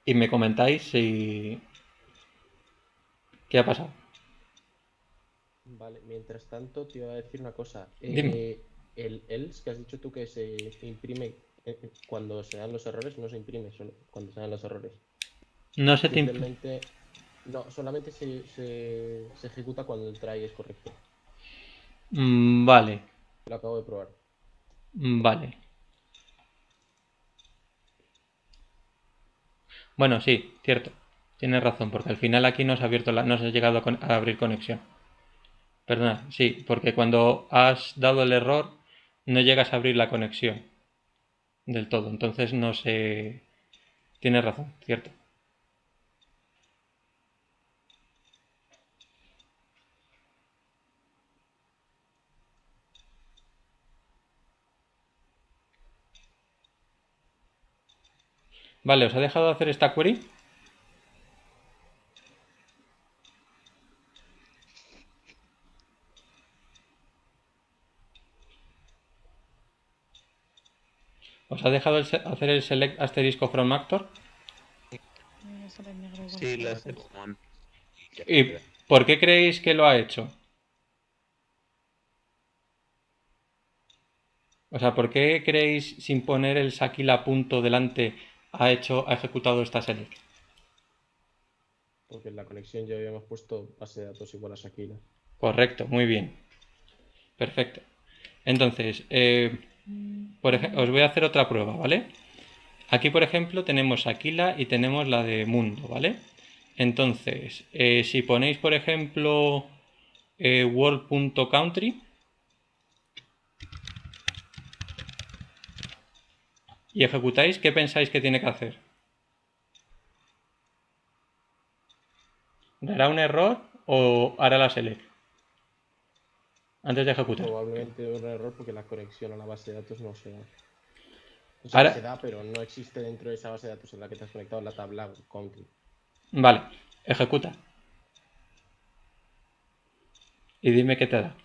Y me comentáis si... ¿Qué ha pasado? Vale, mientras tanto te iba a decir una cosa. Dime. el else que has dicho tú que se imprime cuando se dan los errores, no se imprime solo cuando se dan los errores. No se te Simplemente, no, solamente se ejecuta cuando el try es correcto. Vale, Lo acabo de probar. vale. Bueno, sí, cierto. Tienes razón, porque al final aquí no se ha abierto no se ha llegado a abrir conexión. Perdona, sí, porque cuando has dado el error no llegas a abrir la conexión del todo. Entonces no se... Tienes razón, cierto. Vale, ¿os ha dejado hacer esta query? ¿Os ha dejado hacer el select asterisco from actor? Me sale en negro igual Sí, que lo a hace veces. Juan. Ya ¿Y queda. por qué creéis que lo ha hecho? O sea, ¿por qué creéis sin poner el Sakila punto delante ha ejecutado esta select? Porque en la conexión ya habíamos puesto base de datos igual a Shakira. Correcto, muy bien. Perfecto. Entonces, os voy a hacer otra prueba, ¿vale? Aquí, por ejemplo, tenemos Aquila y tenemos la de Mundo, ¿vale? Entonces, si ponéis, por ejemplo, world.country y ejecutáis, ¿qué pensáis que tiene que hacer? ¿Dará un error o hará la select antes de ejecutar? Probablemente un error porque la conexión a la base de datos no se da. O sea, Ahora, se da, pero no existe dentro de esa base de datos en la que te has conectado la tabla country. vale, ejecuta. Y dime qué te da.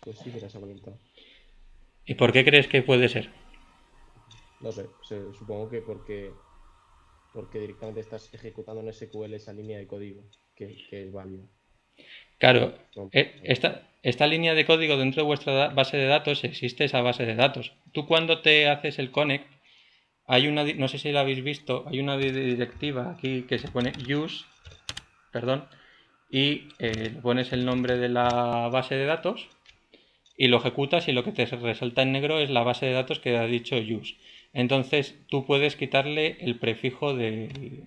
Pues sí, mira, se ha conectado. ¿Y por qué crees que puede ser? No sé, supongo que porque directamente estás ejecutando en SQL esa línea de código que es válida. Claro, No, esta línea de código dentro de vuestra base de datos existe esa base de datos. Tú cuando te haces el connect, hay una, no sé si la habéis visto, hay una directiva aquí que se pone use, perdón, y le pones el nombre de la base de datos y lo ejecutas y lo que te resalta en negro es la base de datos que ha dicho use. Entonces tú puedes quitarle el prefijo de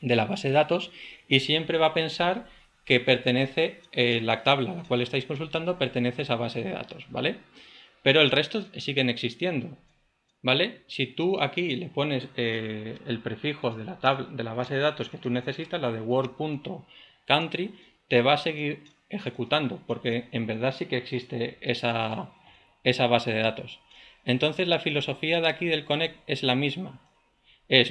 la base de datos y siempre va a pensar que pertenece la tabla a la cual estáis consultando pertenece a esa base de datos, ¿vale? Pero el resto siguen existiendo, ¿vale? Si tú aquí le pones el prefijo de la tabla, de la base de datos que tú necesitas, la de word.country, te va a seguir ejecutando, porque en verdad sí que existe esa base de datos. Entonces la filosofía de aquí del connect es la misma.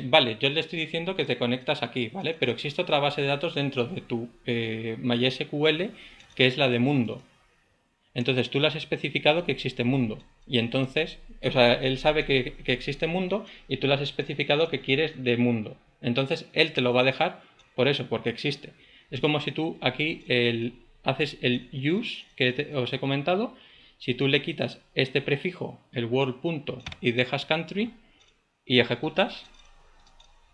Vale, yo le estoy diciendo que te conectas aquí, ¿vale? Pero existe otra base de datos dentro de tu MySQL que es la de mundo. Entonces tú le has especificado que existe mundo. Y entonces, o sea, él sabe que existe mundo y tú le has especificado que quieres de mundo. Entonces él te lo va a dejar por eso, porque existe. Es como si tú aquí haces el use que os he comentado. Si tú le quitas este prefijo, el word punto, y dejas country y ejecutas,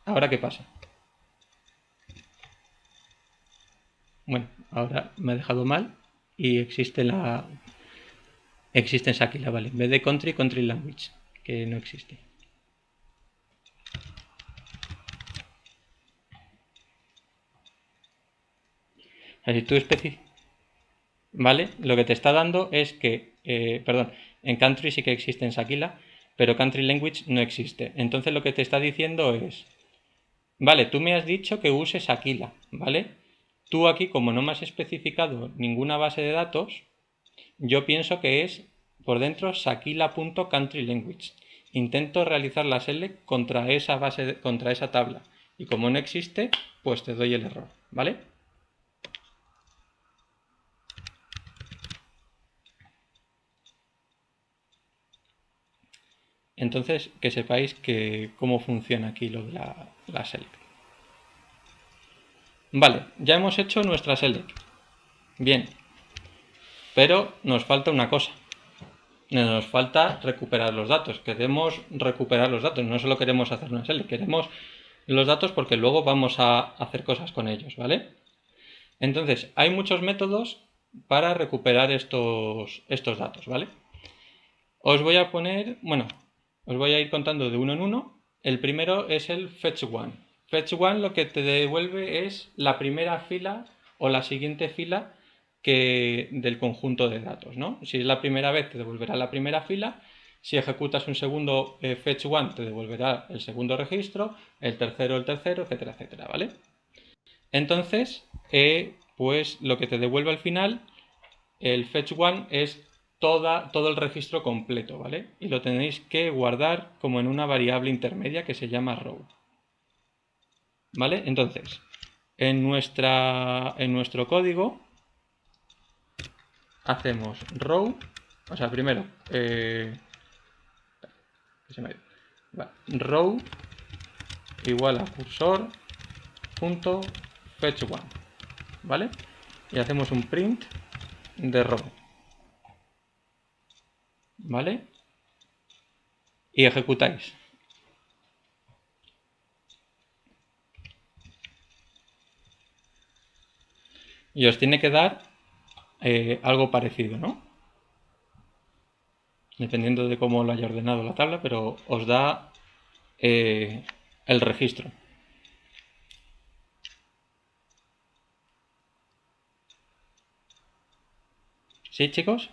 ¿ahora qué pasa? Bueno, ahora me ha dejado mal y existe en Sakila, vale. En vez de country, country language, que no existe. Si tú ¿vale? Lo que te está dando es que, perdón, en country sí que existe en Sakila, pero country language no existe. Entonces lo que te está diciendo es, vale, tú me has dicho que uses Aquila, ¿vale? Tú aquí, como no me has especificado ninguna base de datos, yo pienso que es por dentro sakila.countryLanguage. Intento realizar la select contra esa contra esa tabla. Y como no existe, pues te doy el error, ¿vale? Entonces, que sepáis que cómo funciona aquí lo de la select. Vale, ya hemos hecho nuestra select. Bien. Pero nos falta una cosa. Nos falta recuperar los datos. Queremos recuperar los datos. No solo queremos hacer una select. Queremos los datos porque luego vamos a hacer cosas con ellos, ¿vale? Entonces, hay muchos métodos para recuperar estos datos, ¿vale? Os voy a poner, bueno, os voy a ir contando de uno en uno. El primero es el fetch one. Fetch one lo que te devuelve es la primera fila o la siguiente fila del conjunto de datos, ¿no? Si es la primera vez te devolverá la primera fila. Si ejecutas un segundo fetch one te devolverá el segundo registro, el tercero, etcétera, etcétera, ¿vale? Entonces, pues lo que te devuelve al final, el fetch one es todo el registro completo, ¿vale? Y lo tenéis que guardar como en una variable intermedia que se llama row. ¿Vale? Entonces, en nuestro código hacemos row, o sea, primero, row igual a cursor punto fetch one, ¿vale? Y hacemos un print de row, ¿vale? Y ejecutáis. Y os tiene que dar algo parecido, ¿no? Dependiendo de cómo lo haya ordenado la tabla, pero os da el registro. ¿Sí, chicos?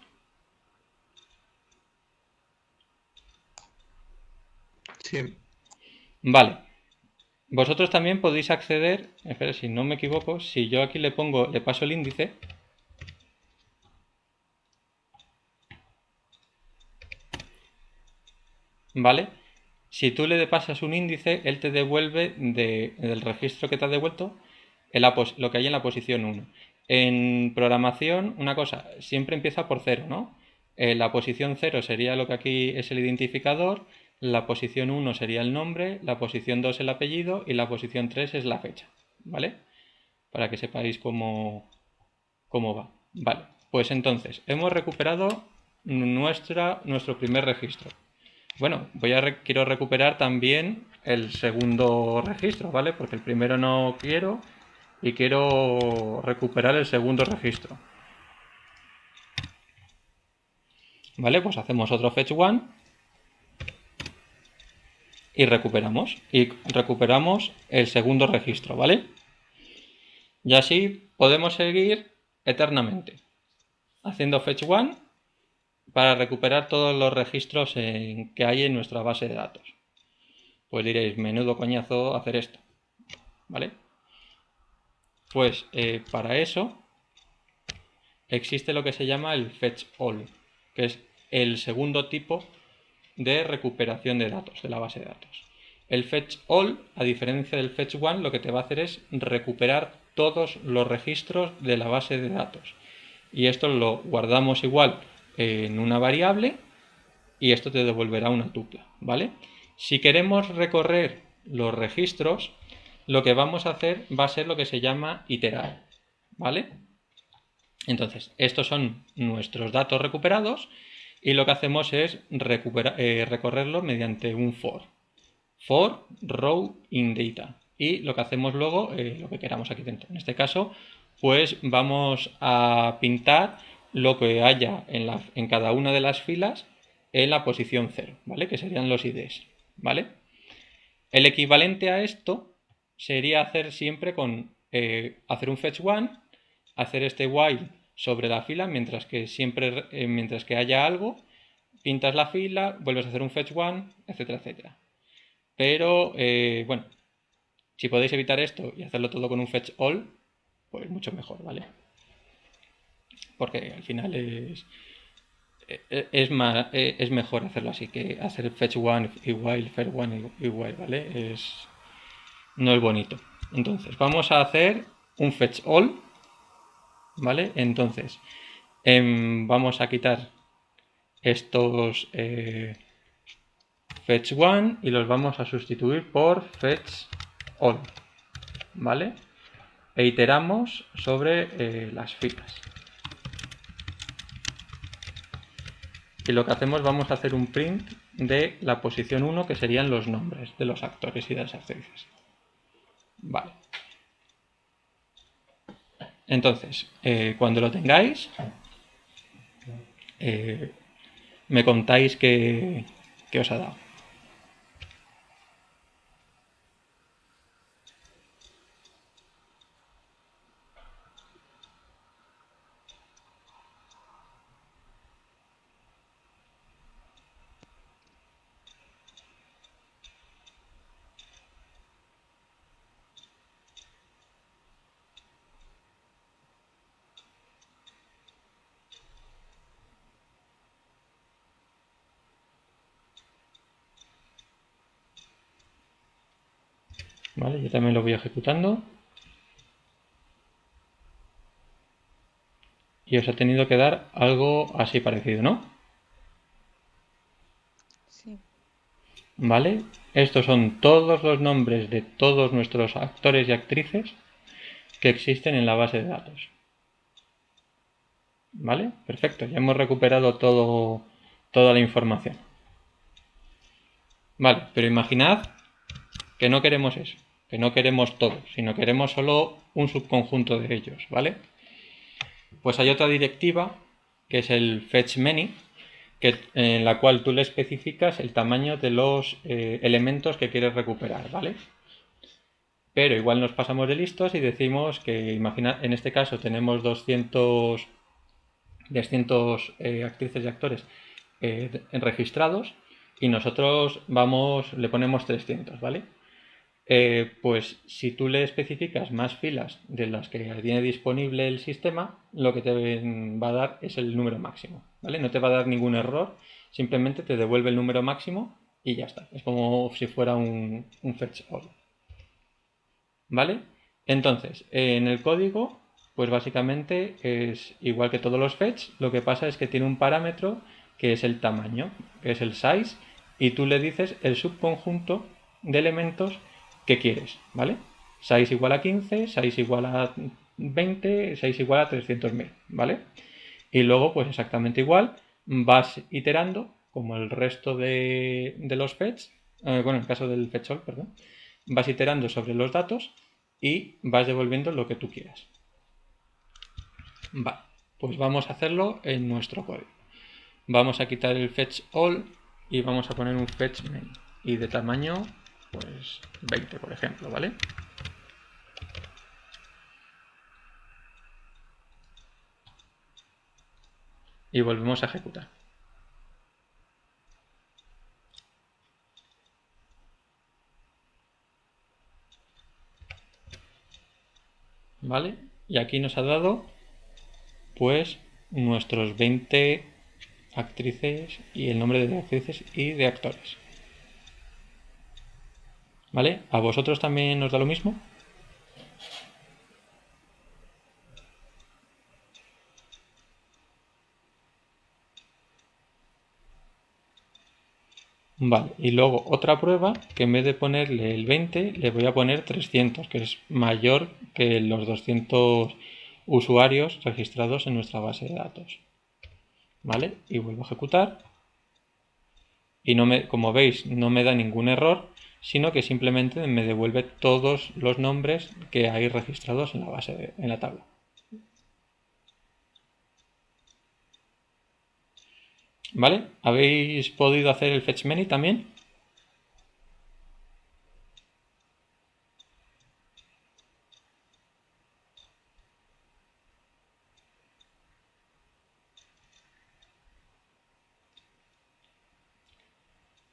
Sí. Vale. Vosotros también podéis acceder, espera, si no me equivoco, si yo aquí le paso el índice, ¿vale? Si tú le pasas un índice, él te devuelve del registro que te ha devuelto lo que hay en la posición 1. En programación, una cosa, siempre empieza por 0, ¿no? La posición 0 sería lo que aquí es el identificador, la posición 1 sería el nombre, la posición 2 el apellido y la posición 3 es la fecha, ¿vale? Para que sepáis cómo va. Vale, pues entonces, hemos recuperado nuestro primer registro. Bueno, quiero recuperar también el segundo registro, ¿vale? Porque el primero no quiero y quiero recuperar el segundo registro. ¿Vale? Pues hacemos otro fetch one y recuperamos. Y recuperamos el segundo registro, ¿vale? Y así podemos seguir eternamente haciendo fetch one para recuperar todos los registros que hay en nuestra base de datos. Pues diréis, menudo coñazo hacer esto, ¿vale? Pues para eso existe lo que se llama el fetch all, que es el segundo tipo de recuperación de datos de la base de datos. El fetch all, a diferencia del fetch one, lo que te va a hacer es recuperar todos los registros de la base de datos. Y esto lo guardamos igual en una variable y esto te devolverá una tupla, ¿vale? Si queremos recorrer los registros, lo que vamos a hacer va a ser lo que se llama iterar, ¿vale? Entonces, estos son nuestros datos recuperados y lo que hacemos es recorrerlo mediante un for. For row in data. Y lo que hacemos luego, lo que queramos aquí dentro. En este caso, pues vamos a pintar lo que haya en cada una de las filas en la posición 0, ¿vale? Que serían los IDs, ¿vale? El equivalente a esto sería hacer siempre hacer un fetch one, hacer este while sobre la fila mientras que haya algo, pintas la fila, vuelves a hacer un fetch one, etcétera, etcétera. Pero, bueno, si podéis evitar esto y hacerlo todo con un fetch all, pues mucho mejor, ¿vale? Porque al final es mejor hacerlo así que hacer fetch one y while, fetch one y while, ¿vale? No es bonito. Entonces, vamos a hacer un fetch all, ¿vale? Entonces, vamos a quitar estos fetch one y los vamos a sustituir por fetch all, ¿vale? e iteramos sobre las filas. Y lo que hacemos, vamos a hacer un print de la posición 1, que serían los nombres de los actores y de las actrices. Vale. Entonces, cuando lo tengáis, me contáis qué os ha dado. Vale, yo también lo voy ejecutando. Y os ha tenido que dar algo así parecido, ¿no? Sí. ¿Vale? Estos son todos los nombres de todos nuestros actores y actrices que existen en la base de datos. ¿Vale? Perfecto, ya hemos recuperado toda la información. Vale, pero imaginad que no queremos eso, que no queremos todo, sino queremos solo un subconjunto de ellos, ¿vale? Pues hay otra directiva, que es el fetchMany, en la cual tú le especificas el tamaño de los elementos que quieres recuperar, ¿vale? Pero igual nos pasamos de listos y decimos que, imagina, en este caso tenemos 200 actrices y actores registrados y nosotros le ponemos 300, ¿vale? Pues si tú le especificas más filas de las que tiene disponible el sistema, lo que te va a dar es el número máximo, ¿vale? No te va a dar ningún error, simplemente te devuelve el número máximo y ya está. Es como si fuera un fetch all, ¿vale? Entonces, en el código, pues básicamente es igual que todos los fetch, lo que pasa es que tiene un parámetro que es el tamaño, que es el size, y tú le dices el subconjunto de elementos que quieres, ¿vale? Size igual a 15, size igual a 20, size igual a 300.000, ¿vale? Y luego, pues exactamente igual, vas iterando como el resto de los fetch, bueno, en el caso del fetch all, perdón, vas iterando sobre los datos y vas devolviendo lo que tú quieras. Vale, pues vamos a hacerlo en nuestro código. Vamos a quitar el fetch all y vamos a poner un fetch many y de tamaño pues 20, por ejemplo, ¿vale? Y volvemos a ejecutar. ¿Vale? Y aquí nos ha dado pues nuestros 20 actrices y el nombre de actrices y de actores. ¿Vale? ¿A vosotros también os da lo mismo? Vale, y luego otra prueba que en vez de ponerle el 20 le voy a poner 300, que es mayor que los 200 usuarios registrados en nuestra base de datos. ¿Vale? Y vuelvo a ejecutar. Y como veis, no me da ningún error, sino que simplemente me devuelve todos los nombres que hay registrados en la base, en la tabla. ¿Vale? ¿Habéis podido hacer el fetch many también?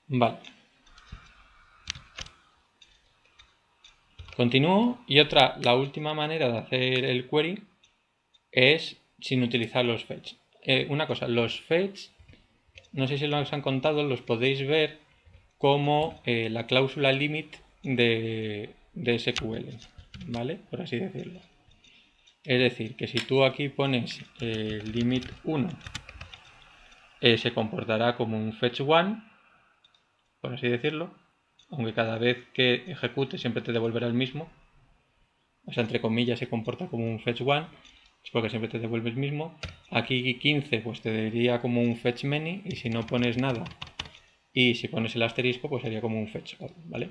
Vale. Continúo y la última manera de hacer el query es sin utilizar los fetch. Una cosa, los fetch, no sé si los han contado, los podéis ver como la cláusula limit de SQL, ¿vale? Por así decirlo. Es decir, que si tú aquí pones limit 1, se comportará como un fetch 1, por así decirlo, aunque cada vez que ejecute siempre te devolverá el mismo. o sea, entre comillas se comporta como un fetch one, es porque siempre te devuelve el mismo. Aquí 15 pues te diría como un fetch many, y si no pones nada y si pones el asterisco pues sería como un fetch all, ¿vale?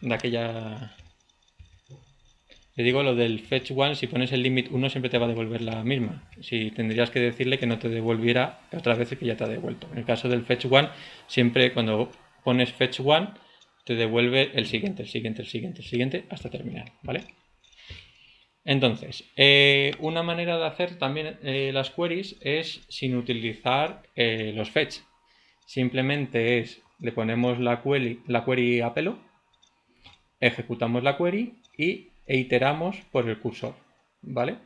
De aquella... Te digo lo del fetch one, si pones el limit 1 siempre te va a devolver la misma. Si tendrías que decirle que no te devolviera otra vez que ya te ha devuelto. En el caso del fetch one, siempre cuando pones fetch one te devuelve el siguiente, el siguiente, el siguiente, el siguiente, hasta terminar, ¿vale? Entonces, una manera de hacer también las queries es sin utilizar los fetch. Simplemente le ponemos la query a pelo, ejecutamos la query e iteramos por el cursor, ¿vale?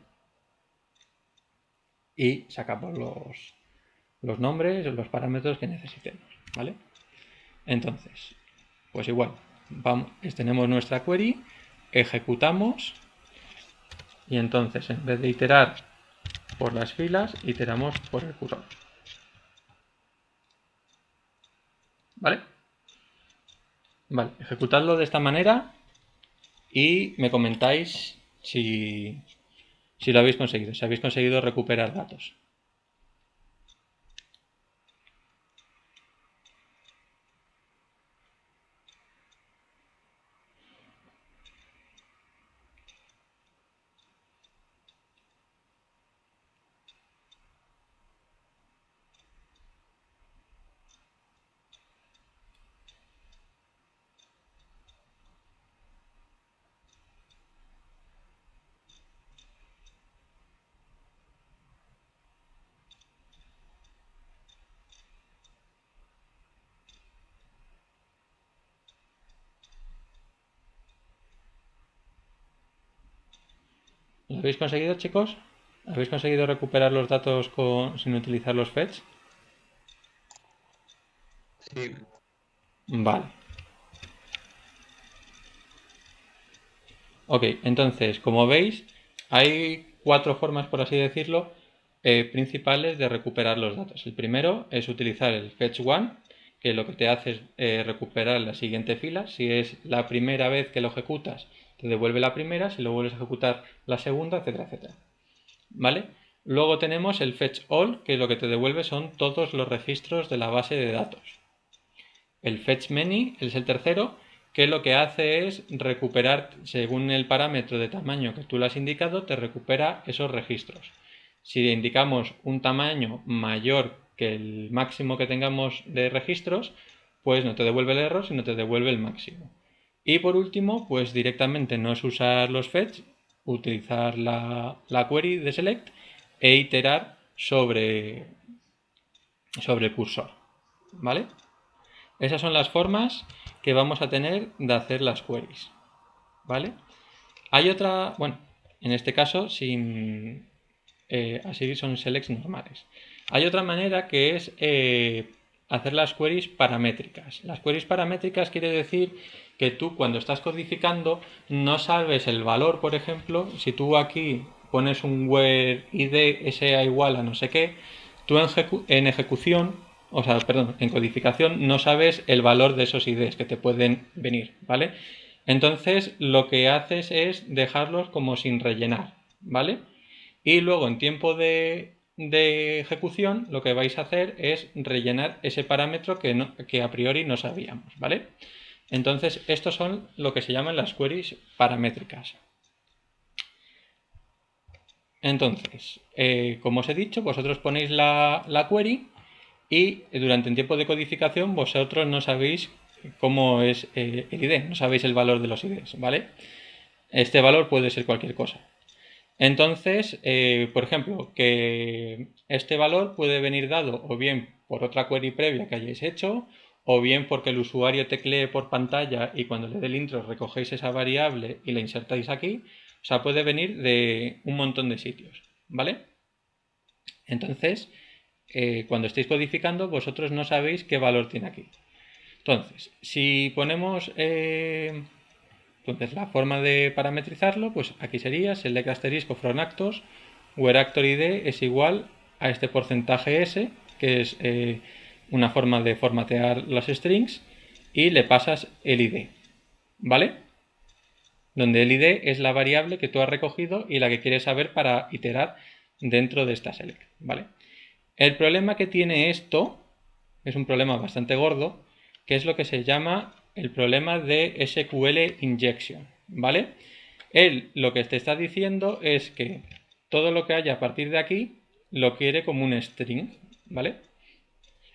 Y sacamos los nombres, los parámetros que necesitemos, ¿vale? Entonces, pues igual, tenemos nuestra query, ejecutamos y entonces en vez de iterar por las filas, iteramos por el cursor, ¿vale? Vale, ejecutadlo de esta manera y me comentáis si lo habéis conseguido, si habéis conseguido recuperar datos. ¿Lo habéis conseguido, chicos? ¿Habéis conseguido recuperar los datos sin utilizar los fetch? Sí. Vale. Ok, entonces, como veis, hay 4 formas, por así decirlo, principales de recuperar los datos. El primero es utilizar el fetch one, que lo que te hace es recuperar la siguiente fila. Si es la primera vez que lo ejecutas, te devuelve la primera, si lo vuelves a ejecutar la segunda, etcétera, etcétera. ¿Vale? Luego tenemos el fetch all, que lo que te devuelve son todos los registros de la base de datos. El fetch many es el tercero, que lo que hace es recuperar, según el parámetro de tamaño que tú le has indicado, te recupera esos registros. Si indicamos un tamaño mayor que el máximo que tengamos de registros, pues no te devuelve el error, sino te devuelve el máximo. Y por último, pues directamente no es usar los fetch, utilizar la query de select e iterar sobre el cursor, ¿vale? Esas son las formas que vamos a tener de hacer las queries, ¿vale? Hay otra, bueno, en este caso sin así son selects normales. Hay otra manera que es hacer las queries paramétricas. Las queries paramétricas quiere decir que tú cuando estás codificando no sabes el valor, por ejemplo, si tú aquí pones un where id sea igual a no sé qué, tú en ejecución, o sea, perdón, en codificación no sabes el valor de esos IDs que te pueden venir, ¿vale? Entonces lo que haces es dejarlos como sin rellenar, ¿vale? Y luego en tiempo de ejecución lo que vais a hacer es rellenar ese parámetro que a priori no sabíamos, ¿vale? Entonces estos son lo que se llaman las queries paramétricas. Entonces, como os he dicho, vosotros ponéis la query y durante el tiempo de codificación vosotros no sabéis cómo es el ID, no sabéis el valor de los IDs, ¿vale? Este valor puede ser cualquier cosa. Entonces, por ejemplo, que este valor puede venir dado o bien por otra query previa que hayáis hecho, o bien porque el usuario teclee por pantalla y cuando le dé el intro recogéis esa variable y la insertáis aquí. O sea, puede venir de un montón de sitios, ¿vale? Entonces, cuando estéis codificando, vosotros no sabéis qué valor tiene aquí. Entonces, si ponemos... entonces, la forma de parametrizarlo, pues aquí sería select asterisco from actors, where actor id es igual a este porcentaje s, que es una forma de formatear las strings, y le pasas el id, ¿vale? donde el ID es la variable que tú has recogido y la que quieres saber para iterar dentro de esta select, ¿vale? El problema que tiene esto es un problema bastante gordo, que es lo que se llama el problema de SQL injection, ¿vale? Él lo que te está diciendo es que todo lo que haya a partir de aquí lo quiere como un string, ¿vale?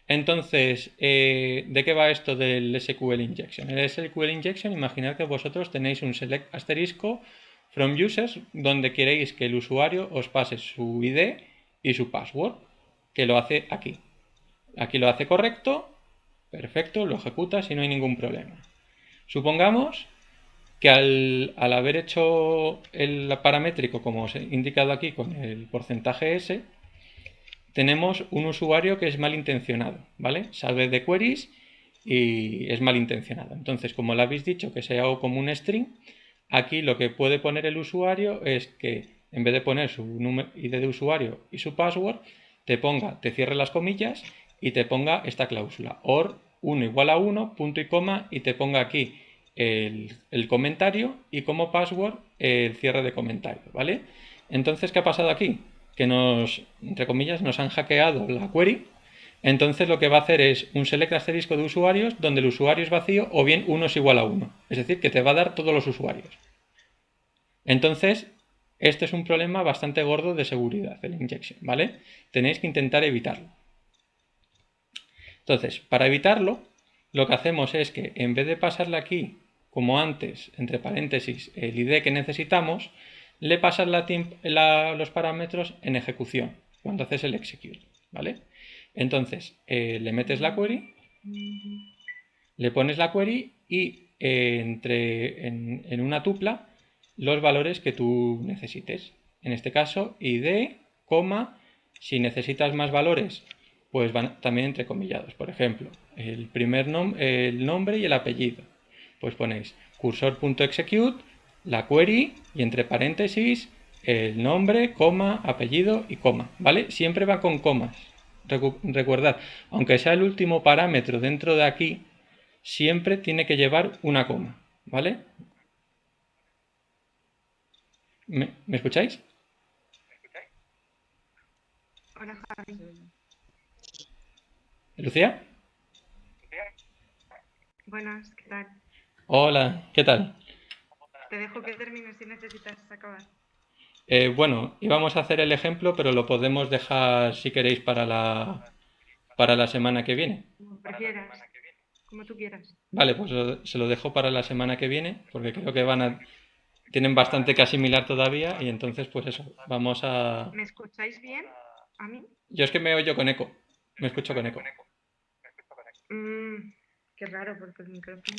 Entonces, ¿de qué va esto del SQL injection? El SQL injection, imaginad que vosotros tenéis un select asterisco from users donde queréis que el usuario os pase su ID y su password, que lo hace aquí. Aquí lo hace correcto, perfecto, lo ejecuta si no hay ningún problema. Supongamos que al haber hecho el paramétrico, como os he indicado aquí con el porcentaje S, tenemos un usuario que es malintencionado, ¿vale? Sabe de queries y es malintencionado. Entonces, como le habéis dicho que sea como un string, aquí lo que puede poner el usuario es que en vez de poner su número ID de usuario y su password, te cierre las comillas y te ponga esta cláusula or 1 igual a 1, punto y coma, y te ponga aquí el comentario y como password el cierre de comentario, ¿vale? Entonces, ¿qué ha pasado aquí? Que entre comillas, nos han hackeado la query. Entonces lo que va a hacer es un select asterisco de usuarios donde el usuario es vacío o bien 1 es igual a 1. Es decir, que te va a dar todos los usuarios. Entonces, este es un problema bastante gordo de seguridad, el injection, ¿vale? Tenéis que intentar evitarlo. Entonces, para evitarlo, lo que hacemos es que en vez de pasarle aquí, como antes, entre paréntesis, el ID que necesitamos, le pasas los parámetros en ejecución, cuando haces el execute, ¿vale? Entonces, le metes la query, le pones la query y en una tupla los valores que tú necesites. En este caso, ID, coma, si necesitas más valores, pues van también entrecomillados. Por ejemplo, el nombre y el apellido. Pues ponéis cursor.execute, la query y entre paréntesis el nombre, coma, apellido y coma, ¿vale? Siempre va con comas. Recordad, aunque sea el último parámetro dentro de aquí, siempre tiene que llevar una coma, ¿vale? ¿Me escucháis? Hola, Javi. ¿Lucía? Buenas, ¿qué tal? Hola, ¿qué tal? Te dejo que termines si necesitas acabar. Bueno, íbamos a hacer el ejemplo, pero lo podemos dejar si queréis para la semana que viene. Como prefieras, como tú quieras. Vale, pues se lo dejo para la semana que viene, porque creo que tienen bastante que asimilar todavía y entonces pues eso, vamos a... ¿Me escucháis bien? ¿A mí? Yo es que me oyo con eco, me escucho con eco. Qué raro porque el micrófono...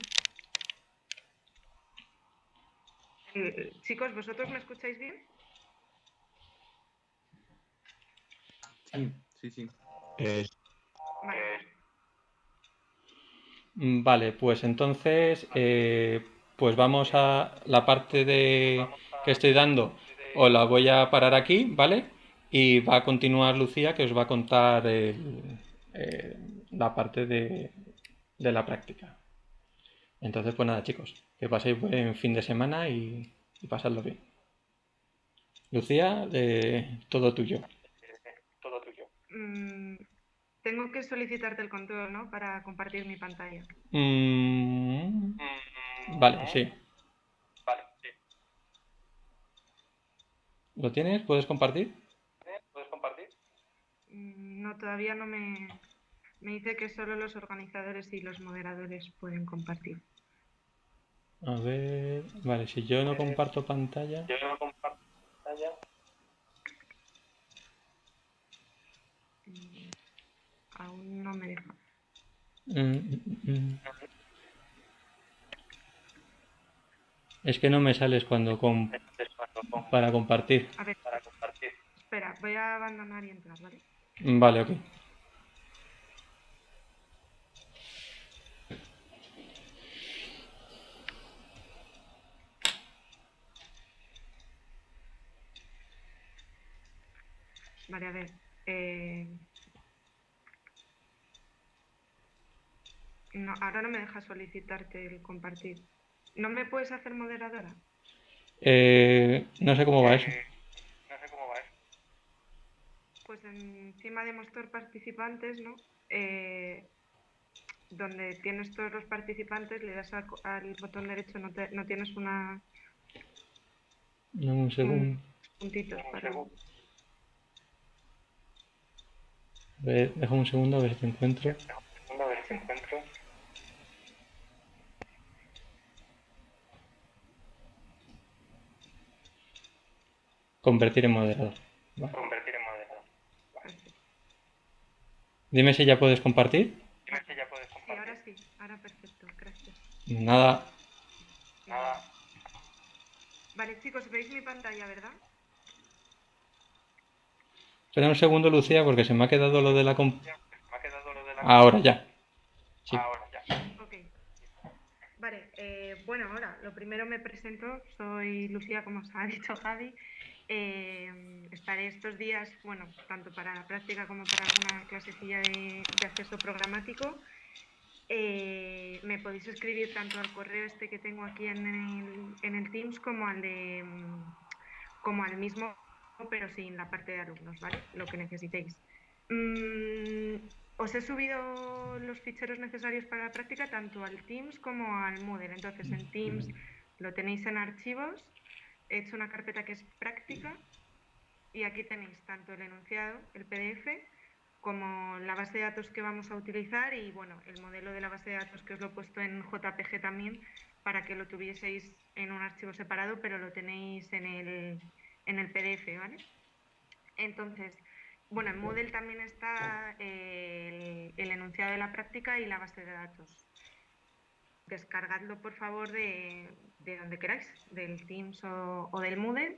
chicos, ¿vosotros me escucháis bien? Sí. Vale. Vale, pues entonces pues vamos a la parte que estoy dando, os la voy a parar aquí, ¿vale? Y va a continuar Lucía que os va a contar la parte de la práctica. Entonces, pues nada, chicos, que paséis buen fin de semana y pasadlo bien. Lucía, todo tuyo. Tengo que solicitarte el control, ¿no? Para compartir mi pantalla. Vale, sí. ¿Lo tienes? ¿Puedes compartir? No, todavía no me... Me dice que solo los organizadores y los moderadores pueden compartir. A ver, vale, si yo no comparto pantalla. Aún no me deja. Es que no me sales para compartir. A ver, espera, voy a abandonar y entrar, ¿vale? Vale, ok. Vale, a ver. No, ahora no me deja solicitarte el compartir. ¿No me puedes hacer moderadora? No sé cómo va eso. Pues encima de mostrar participantes, ¿no? Donde tienes todos los participantes, le das al botón derecho, no tienes Dame un segundo. puntitos para... Déjame un segundo a ver si te encuentro. Convertir en moderador. Vale. Dime si ya puedes compartir. Sí, ahora sí, ahora perfecto, gracias. Nada. Vale, chicos, veis mi pantalla, ¿verdad? Espera un segundo, Lucía, porque se me ha quedado lo de la Ahora ya. Sí. Ok. Vale, bueno, ahora, lo primero me presento, soy Lucía, como os ha dicho Javi. Estaré estos días, bueno, tanto para la práctica como para alguna clasecilla de acceso programático. Me podéis escribir tanto al correo este que tengo aquí en el Teams como como al mismo, pero sin la parte de alumnos, ¿vale? Lo que necesitéis. Os he subido los ficheros necesarios para la práctica tanto al Teams como al Moodle. Entonces en Teams lo tenéis en archivos, he hecho una carpeta que es práctica y aquí tenéis tanto el enunciado, el PDF, como la base de datos que vamos a utilizar y bueno, el modelo de la base de datos que os lo he puesto en JPG también para que lo tuvieseis en un archivo separado, pero lo tenéis en el PDF, ¿vale? Entonces, bueno, en Moodle también está el enunciado de la práctica y la base de datos. Descargadlo, por favor, de donde queráis, del Teams o del Moodle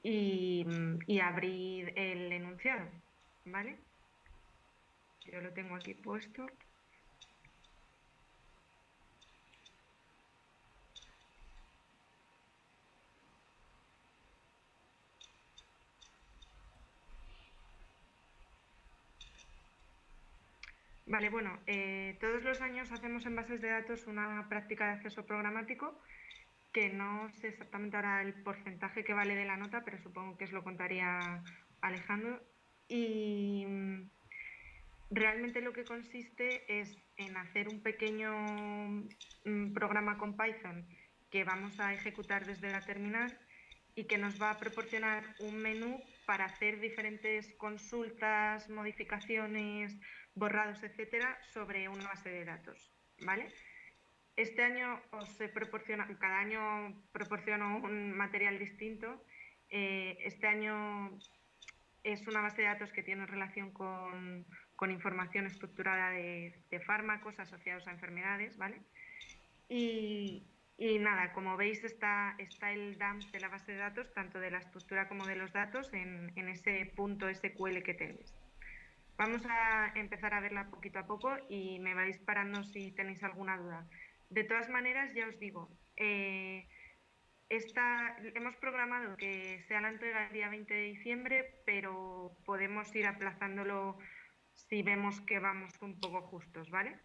y abrid el enunciado, ¿vale? Yo lo tengo aquí puesto. Vale, bueno, todos los años hacemos en bases de datos una práctica de acceso programático que no sé exactamente ahora el porcentaje que vale de la nota, pero supongo que os lo contaría Alejandro. Y realmente lo que consiste es en hacer un pequeño programa con Python que vamos a ejecutar desde la terminal y que nos va a proporcionar un menú para hacer diferentes consultas, modificaciones, borrados, etcétera, sobre una base de datos, ¿vale? Este año cada año proporciono un material distinto. Este año es una base de datos que tiene relación con información estructurada de fármacos asociados a enfermedades, ¿vale? Y nada, como veis está el dump de la base de datos, tanto de la estructura como de los datos, en ese punto SQL que tenéis. Vamos a empezar a verla poquito a poco y me vais parando si tenéis alguna duda. De todas maneras, ya os digo, hemos programado que sea la entrega el día 20 de diciembre, pero podemos ir aplazándolo si vemos que vamos un poco justos, ¿vale?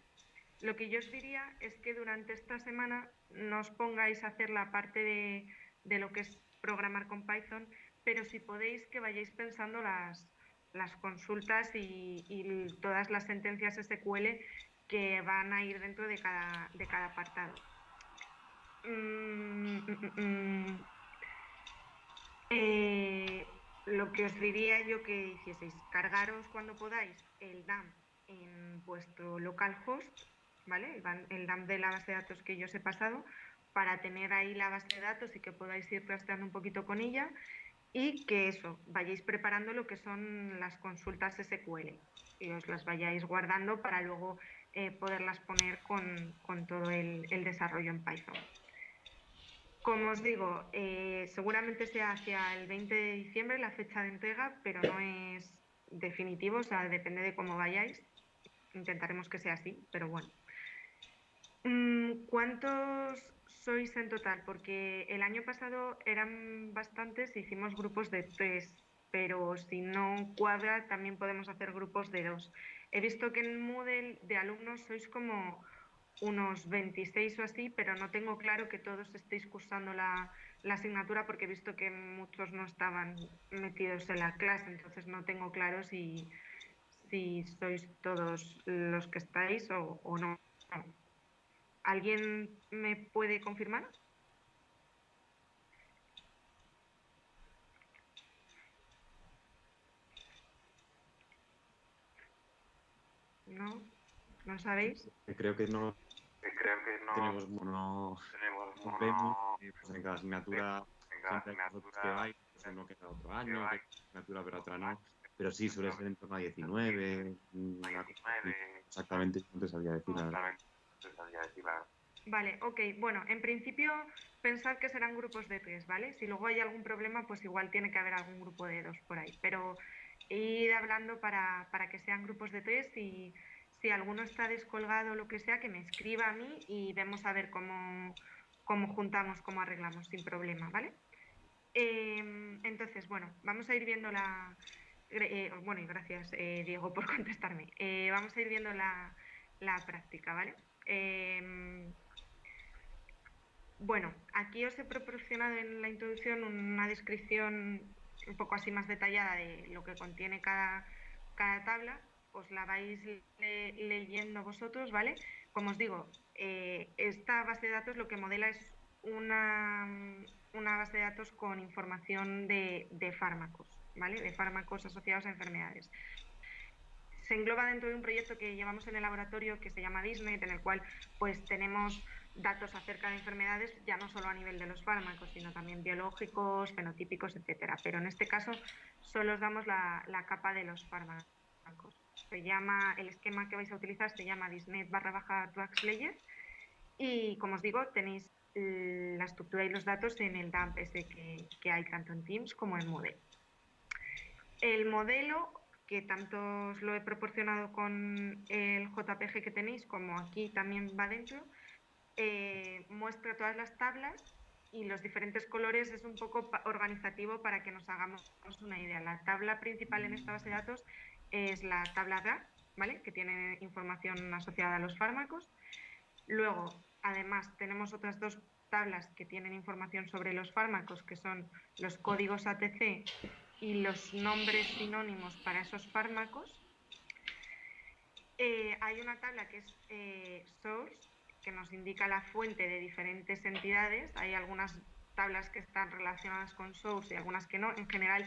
Lo que yo os diría es que durante esta semana no os pongáis a hacer la parte de lo que es programar con Python, pero si podéis que vayáis pensando las consultas y todas las sentencias SQL que van a ir dentro de cada apartado. Lo que os diría yo que hicieseis, cargaros cuando podáis el dump en vuestro localhost, ¿vale? El dump de la base de datos que yo os he pasado, para tener ahí la base de datos y que podáis ir rastreando un poquito con ella y que eso, vayáis preparando lo que son las consultas SQL y os las vayáis guardando para luego poderlas poner con todo el desarrollo en Python. Como os digo, seguramente sea hacia el 20 de diciembre la fecha de entrega, pero no es definitivo, o sea, depende de cómo vayáis. Intentaremos que sea así, pero bueno. ¿Cuántos sois en total? Porque el año pasado eran bastantes, hicimos grupos de 3, pero si no cuadra también podemos hacer grupos de 2. He visto que en Moodle de alumnos sois como unos 26 o así, pero no tengo claro que todos estéis cursando la asignatura porque he visto que muchos no estaban metidos en la clase, entonces no tengo claro si sois todos los que estáis o no. ¿Alguien me puede confirmar? ¿No? ¿No sabéis? Creo que no tenemos mono, nos vemos, pues en cada asignatura siempre hay nosotros que vais, pues uno queda otro año, que hay asignatura pero otra no, pero sí suele ser en torno a 19, una cosa así. Exactamente, no te sabría decir la verdad. Vale, ok. Bueno, en principio pensad que serán grupos de 3, ¿vale? Si luego hay algún problema, pues igual tiene que haber algún grupo de 2 por ahí. Pero id hablando para que sean grupos de 3 y si alguno está descolgado o lo que sea, que me escriba a mí y vemos a ver cómo juntamos, cómo arreglamos sin problema, ¿vale? Entonces, bueno, vamos a ir viendo bueno, y gracias, Diego, por contestarme. Vamos a ir viendo la práctica, ¿vale? Bueno, aquí os he proporcionado en la introducción una descripción un poco así más detallada de lo que contiene cada tabla. Os la vais leyendo vosotros, ¿vale? Como os digo, esta base de datos lo que modela es una base de datos con información de fármacos, ¿vale? De fármacos asociados a enfermedades. Se engloba dentro de un proyecto que llevamos en el laboratorio que se llama DISNET, en el cual pues tenemos datos acerca de enfermedades, ya no solo a nivel de los fármacos, sino también biológicos, fenotípicos, etcétera. Pero en este caso solo os damos la capa de los fármacos. El esquema que vais a utilizar se llama DISNET/Drugs Layer y, como os digo, tenéis la estructura y los datos en el DAMP ese que hay tanto en Teams como en Moodle. El modelo, que tanto os lo he proporcionado con el JPG que tenéis, como aquí también va dentro, muestra todas las tablas y los diferentes colores es un poco organizativo para que nos hagamos una idea. La tabla principal en esta base de datos es la tabla DAG, ¿vale? Que tiene información asociada a los fármacos. Luego, además, tenemos otras dos tablas que tienen información sobre los fármacos, que son los códigos ATC y los nombres sinónimos para esos fármacos. Hay una tabla que es Source, que nos indica la fuente de diferentes entidades. Hay algunas tablas que están relacionadas con Source y algunas que no. En general,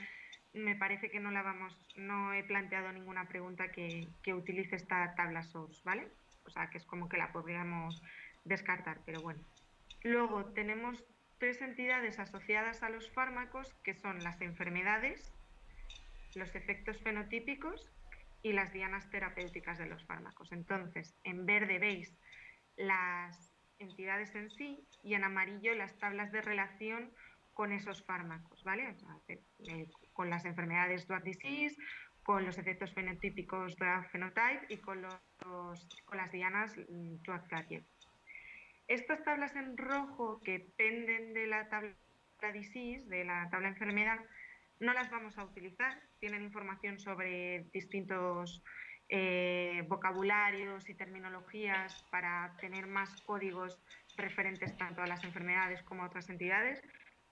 me parece que no he planteado ninguna pregunta que utilice esta tabla Source, ¿vale? O sea, que es como que la podríamos descartar, pero bueno. Luego tenemos 3 entidades asociadas a los fármacos, que son las enfermedades, los efectos fenotípicos y las dianas terapéuticas de los fármacos. Entonces, en verde veis las entidades en sí y en amarillo las tablas de relación con esos fármacos, ¿vale? O sea, con las enfermedades drug disease, con los efectos fenotípicos drug phenotype y con las dianas drug target. Estas tablas en rojo que penden de la tabla disease, de la tabla enfermedad, no las vamos a utilizar. Tienen información sobre distintos vocabularios y terminologías para tener más códigos referentes tanto a las enfermedades como a otras entidades,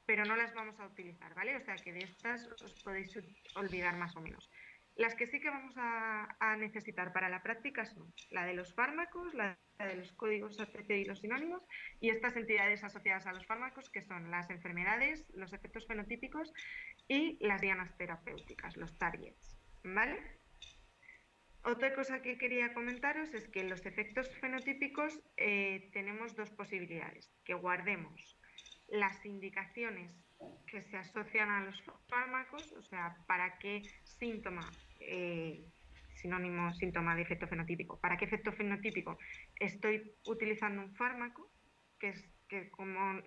pero no las vamos a utilizar, ¿vale? O sea que de estas os podéis olvidar más o menos. Las que sí que vamos a necesitar para la práctica son la de los fármacos, la de los códigos ATC y los sinónimos, y estas entidades asociadas a los fármacos, que son las enfermedades, los efectos fenotípicos y las dianas terapéuticas, los targets, ¿vale? Otra cosa que quería comentaros es que en los efectos fenotípicos tenemos dos posibilidades: que guardemos las indicaciones que se asocian a los fármacos, o sea, para qué síntoma, sinónimo síntoma de efecto fenotípico, para qué efecto fenotípico estoy utilizando un fármaco, que como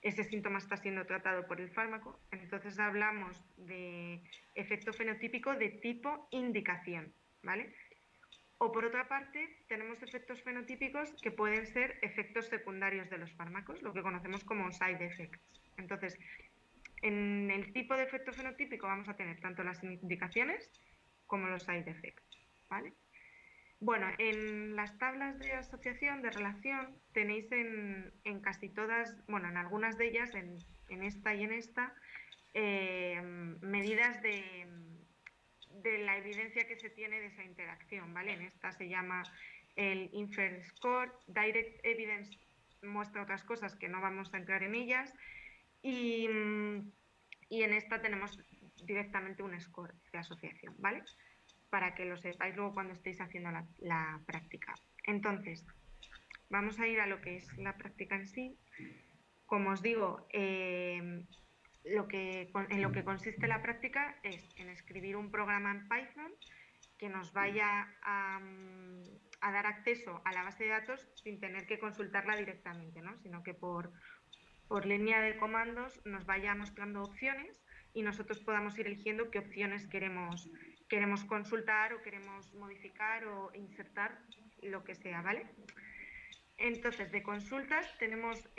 ese síntoma está siendo tratado por el fármaco. Entonces hablamos de efecto fenotípico de tipo indicación, ¿vale? O por otra parte, tenemos efectos fenotípicos que pueden ser efectos secundarios de los fármacos, lo que conocemos como side effects. Entonces, en el tipo de efecto fenotípico vamos a tener tanto las indicaciones como los side effects, ¿vale? Bueno, en las tablas de asociación, de relación, tenéis en casi todas, bueno, en algunas de ellas, en esta y en esta, medidas de la evidencia que se tiene de esa interacción, ¿vale? En esta se llama el Infer Score, Direct Evidence muestra otras cosas que no vamos a entrar en ellas y, y en esta tenemos directamente un score de asociación, ¿vale? Para que lo sepáis luego cuando estéis haciendo la práctica. Entonces, vamos a ir a lo que es la práctica en sí. Como os digo, en lo que consiste la práctica es en escribir un programa en Python que nos vaya a dar acceso a la base de datos sin tener que consultarla directamente, ¿no? Sino que por línea de comandos nos vaya mostrando opciones y nosotros podamos ir eligiendo qué opciones queremos consultar o queremos modificar o insertar, lo que sea, ¿vale? Entonces, de consultas tenemos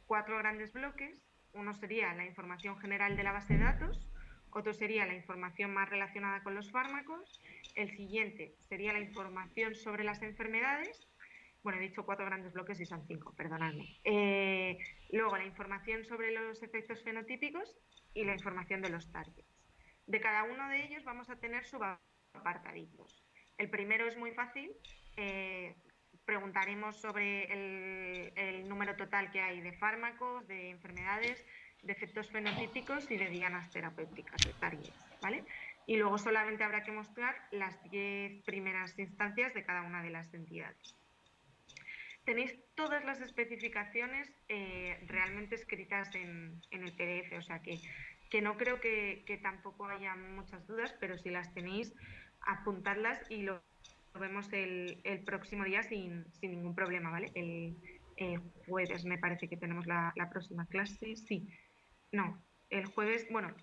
4 grandes bloques. Uno sería la información general de la base de datos, otro sería la información más relacionada con los fármacos, el siguiente sería la información sobre las enfermedades. Bueno, he dicho 4 grandes bloques y son 5, perdonadme. Luego la información sobre los efectos fenotípicos y la información de los targets. De cada uno de ellos vamos a tener subapartaditos. El primero es muy fácil. Preguntaremos sobre el número total que hay de fármacos, de enfermedades, de efectos fenotípicos y de dianas terapéuticas, de targets, ¿vale? Y luego solamente habrá que mostrar las 10 primeras instancias de cada una de las entidades. Tenéis todas las especificaciones realmente escritas en el PDF, o sea que no creo que tampoco haya muchas dudas, pero si las tenéis, apuntadlas y lo vemos el próximo día sin ningún problema, ¿vale? El jueves me parece que tenemos la próxima clase, sí. No, el jueves, bueno,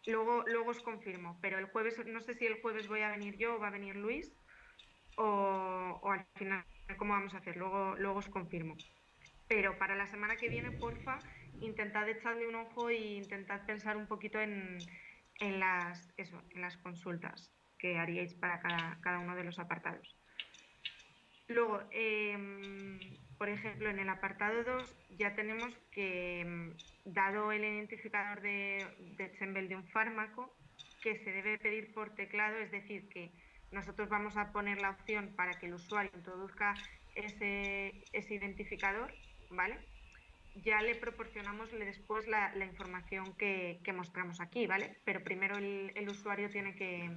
luego os confirmo, pero el jueves, no sé si el jueves voy a venir yo o va a venir Luis, o al final cómo vamos a hacer, luego os confirmo. Pero para la semana que viene, porfa, intentad echarle un ojo e intentad pensar un poquito en las consultas que haríais para cada uno de los apartados. Luego, por ejemplo, en el apartado 2 ya tenemos que, dado el identificador de Chembel de un fármaco, que se debe pedir por teclado, es decir, que nosotros vamos a poner la opción para que el usuario introduzca ese identificador, ¿vale? Ya le proporcionamos después la información que mostramos aquí, ¿vale? Pero primero el usuario tiene que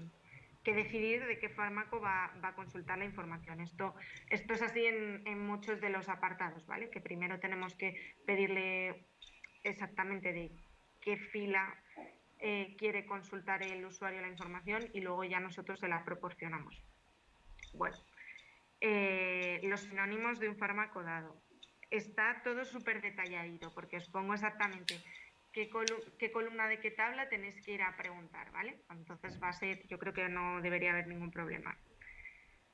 decidir de qué fármaco va a consultar la información. Esto es así en muchos de los apartados, ¿vale? Que primero tenemos que pedirle exactamente de qué fila quiere consultar el usuario la información y luego ya nosotros se la proporcionamos. Bueno, los sinónimos de un fármaco dado. Está todo súper detalladito porque os pongo exactamente qué columna de qué tabla tenéis que ir a preguntar, ¿vale? Entonces va a ser, yo creo que no debería haber ningún problema.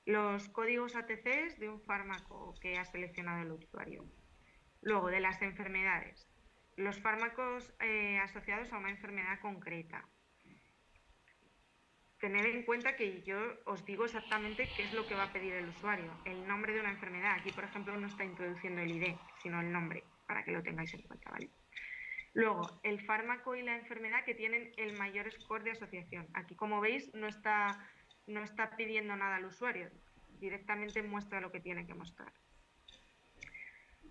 Los códigos ATCs de un fármaco que ha seleccionado el usuario. Luego, de las enfermedades. Los fármacos asociados a una enfermedad concreta. Tener en cuenta que yo os digo exactamente qué es lo que va a pedir el usuario. El nombre de una enfermedad. Aquí, por ejemplo, no está introduciendo el ID, sino el nombre, para que lo tengáis en cuenta, ¿vale? Luego, el fármaco y la enfermedad que tienen el mayor score de asociación. Aquí, como veis, no está pidiendo nada al usuario. Directamente muestra lo que tiene que mostrar.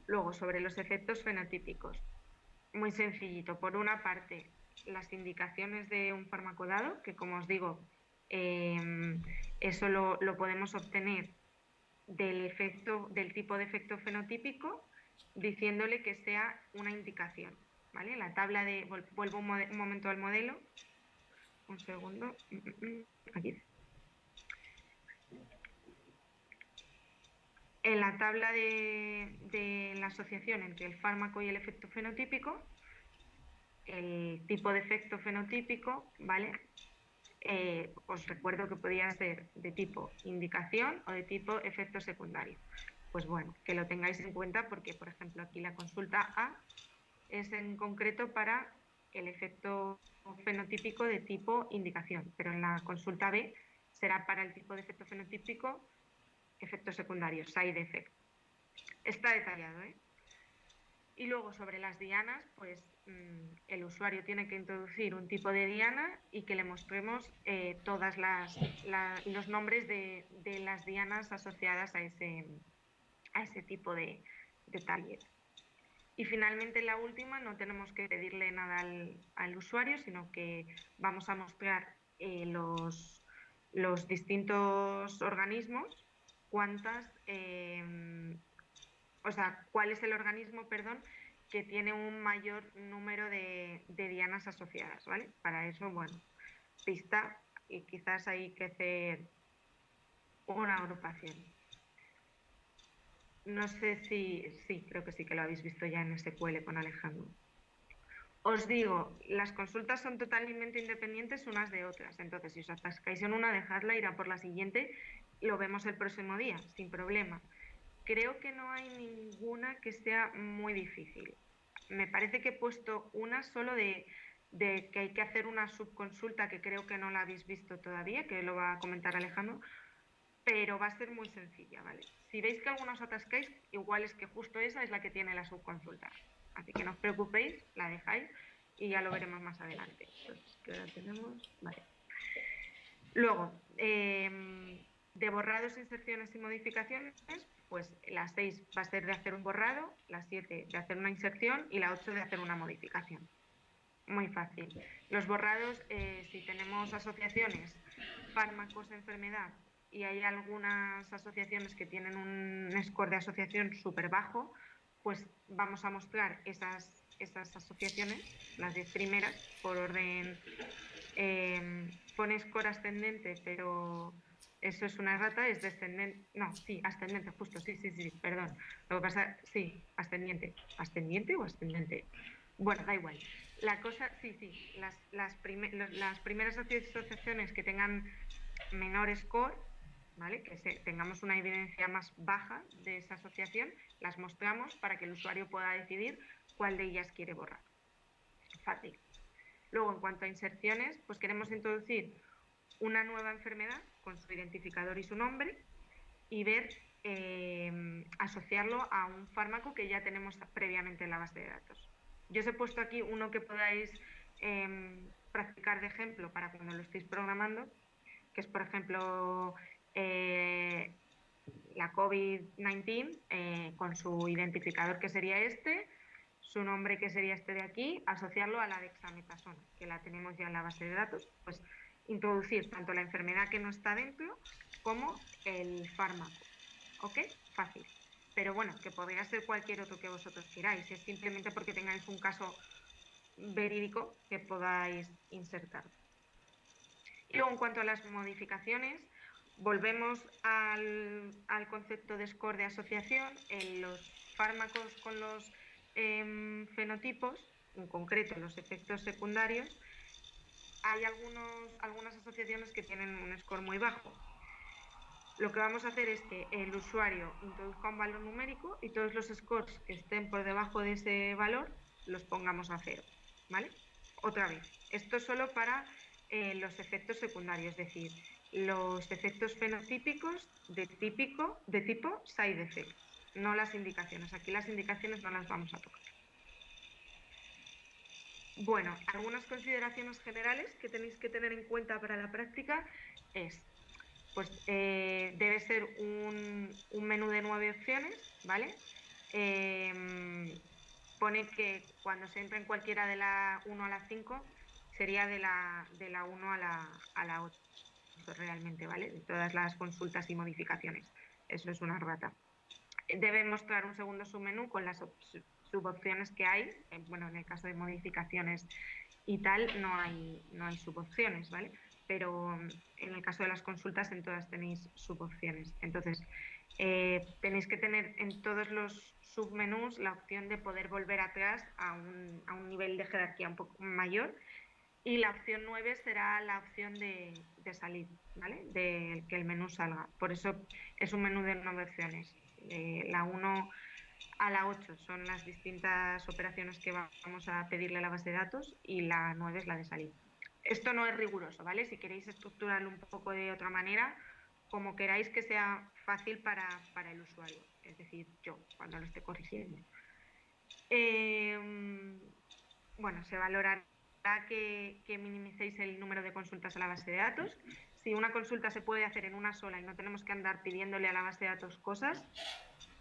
Luego, sobre los efectos fenotípicos. Muy sencillito. Por una parte, las indicaciones de un fármaco dado, que como os digo, eso lo podemos obtener del tipo de efecto fenotípico, diciéndole que sea una indicación, ¿vale? La tabla de... Vuelvo un momento al modelo. Un segundo. Aquí. En la tabla de la asociación entre el fármaco y el efecto fenotípico, el tipo de efecto fenotípico, ¿vale? Os recuerdo que podía ser de tipo indicación o de tipo efecto secundario. Pues bueno, que lo tengáis en cuenta porque, por ejemplo, aquí la consulta A es en concreto para el efecto fenotípico de tipo indicación, pero en la consulta B será para el tipo de efecto fenotípico efectos secundarios, side effect. Está detallado, ¿eh? Y luego sobre las dianas, pues el usuario tiene que introducir un tipo de diana y que le mostremos todas los nombres de las dianas asociadas a ese tipo de target. Y finalmente la última, no tenemos que pedirle nada al usuario, sino que vamos a mostrar los distintos organismos, cuál es el organismo, perdón, que tiene un mayor número de dianas asociadas, ¿vale? Para eso, bueno, pista, y quizás hay que hacer una agrupación. No sé sí, creo que sí que lo habéis visto ya en SQL con Alejandro. Os digo, las consultas son totalmente independientes unas de otras, entonces si os atascáis en una, dejadla, irá por la siguiente, lo vemos el próximo día, sin problema. Creo que no hay ninguna que sea muy difícil. Me parece que he puesto una solo de que hay que hacer una subconsulta, que creo que no la habéis visto todavía, que lo va a comentar Alejandro, pero va a ser muy sencilla, ¿vale? Si veis que alguna os atascáis, igual es que justo esa es la que tiene la subconsulta. Así que no os preocupéis, la dejáis y ya lo veremos más adelante. Entonces, ¿qué hora tenemos? Vale. Luego, de borrados, inserciones y modificaciones, pues la 6 va a ser de hacer un borrado, la 7 de hacer una inserción y la 8 de hacer una modificación. Muy fácil. Los borrados, si tenemos asociaciones, fármacos, enfermedad, y hay algunas asociaciones que tienen un score de asociación súper bajo, pues vamos a mostrar esas asociaciones, las 10 primeras, por orden. Pone score ascendente, pero eso es una errata, es descendente. No, sí, ascendente, justo, sí, perdón. Lo que pasa, sí, ascendiente. ¿Ascendiente o ascendente? Bueno, da igual. La cosa, sí, las primeras asociaciones que tengan menor score, ¿vale? Que tengamos una evidencia más baja de esa asociación, las mostramos para que el usuario pueda decidir cuál de ellas quiere borrar. Fácil. Luego, en cuanto a inserciones, pues queremos introducir una nueva enfermedad con su identificador y su nombre y ver, asociarlo a un fármaco que ya tenemos previamente en la base de datos. Yo os he puesto aquí uno que podáis practicar de ejemplo para cuando lo estéis programando, que es, por ejemplo, la COVID-19 con su identificador, que sería este, su nombre, que sería este de aquí, asociarlo a la dexametasona, que la tenemos ya en la base de datos, pues introducir tanto la enfermedad que no está dentro como el fármaco. ¿Ok? Fácil. Pero bueno, que podría ser cualquier otro que vosotros queráis, es simplemente porque tengáis un caso verídico que podáis insertar. Y luego, en cuanto a las modificaciones, volvemos al concepto de score de asociación. En los fármacos con los fenotipos, en concreto los efectos secundarios, hay algunas asociaciones que tienen un score muy bajo. Lo que vamos a hacer es que el usuario introduzca un valor numérico y todos los scores que estén por debajo de ese valor los pongamos a 0, ¿vale? Otra vez, esto solo para los efectos secundarios, es decir, los efectos fenotípicos de tipo side effect, no las indicaciones. Aquí las indicaciones no las vamos a tocar. Bueno, algunas consideraciones generales que tenéis que tener en cuenta para la práctica es, pues debe ser un menú de 9 opciones, ¿vale? Pone que cuando se entra en cualquiera de la 1 a la 5 sería de la 1 a la 8 realmente, ¿vale? De todas las consultas y modificaciones. Eso es una errata. Debe mostrar un segundo submenú con las subopciones que hay. Bueno, en el caso de modificaciones y tal no hay subopciones, ¿vale? Pero en el caso de las consultas en todas tenéis subopciones. Entonces, tenéis que tener en todos los submenús la opción de poder volver atrás a un nivel de jerarquía un poco mayor, y la opción 9 será la opción de salir, ¿vale? De que el menú salga. Por eso es un menú de 9 opciones. La 1 a la 8 son las distintas operaciones que vamos a pedirle a la base de datos y la 9 es la de salir. Esto no es riguroso, ¿vale? Si queréis estructurarlo un poco de otra manera, como queráis que sea fácil para el usuario, es decir, yo, cuando lo esté corrigiendo. Bueno, se valorará que minimicéis el número de consultas a la base de datos. Si una consulta se puede hacer en una sola y no tenemos que andar pidiéndole a la base de datos cosas,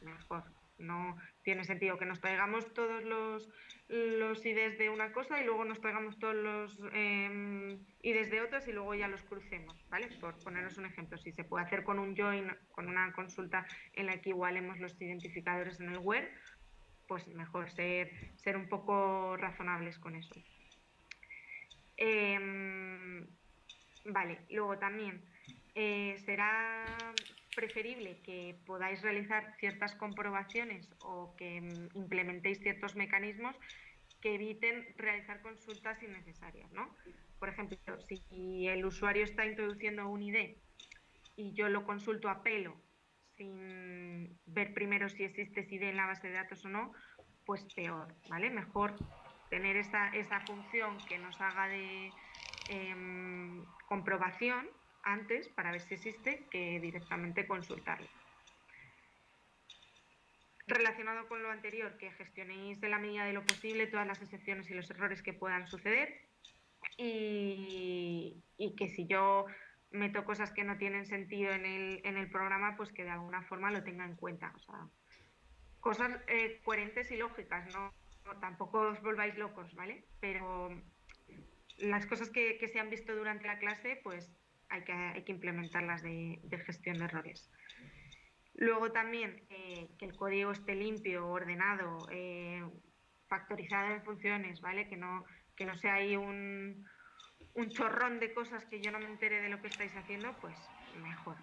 mejor. No tiene sentido que nos traigamos todos los IDs de una cosa y luego nos traigamos todos los IDs de otras y luego ya los crucemos, ¿vale? Por poneros un ejemplo, si se puede hacer con un join, con una consulta en la que igualemos los identificadores en el web, pues mejor ser un poco razonables con eso. Vale, luego también será preferible que podáis realizar ciertas comprobaciones o que implementéis ciertos mecanismos que eviten realizar consultas innecesarias, ¿no? Por ejemplo, si el usuario está introduciendo un ID y yo lo consulto a pelo sin ver primero si existe ese ID en la base de datos o no, pues peor, ¿vale? Mejor tener esa función que nos haga de comprobación antes para ver si existe que directamente consultarlo. Relacionado con lo anterior, que gestionéis en la medida de lo posible todas las excepciones y los errores que puedan suceder y que si yo meto cosas que no tienen sentido en el programa, pues que de alguna forma lo tenga en cuenta. O sea, cosas coherentes y lógicas, ¿no? Tampoco os volváis locos, ¿vale? Pero las cosas que se han visto durante la clase, pues hay que implementarlas de gestión de errores. Luego también que el código esté limpio, ordenado, factorizado en funciones, ¿vale? Que no sea ahí un chorrón de cosas que yo no me entere de lo que estáis haciendo, pues mejor,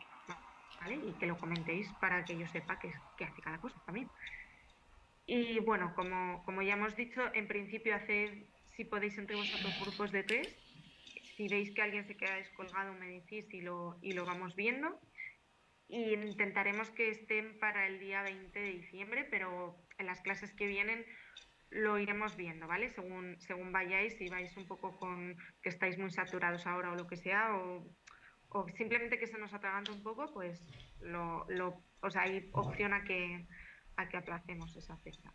¿vale? Y que lo comentéis para que yo sepa qué hace cada cosa también. Y bueno, como ya hemos dicho, en principio haced, si podéis, entre vosotros grupos de 3. Si veis que alguien se queda descolgado, me decís y lo vamos viendo. Y intentaremos que estén para el día 20 de diciembre, pero en las clases que vienen lo iremos viendo, ¿vale? Según vayáis, si vais un poco con que estáis muy saturados ahora o lo que sea, o simplemente que se nos atraganta un poco, pues o sea, hay opción a que aplacemos esa fecha.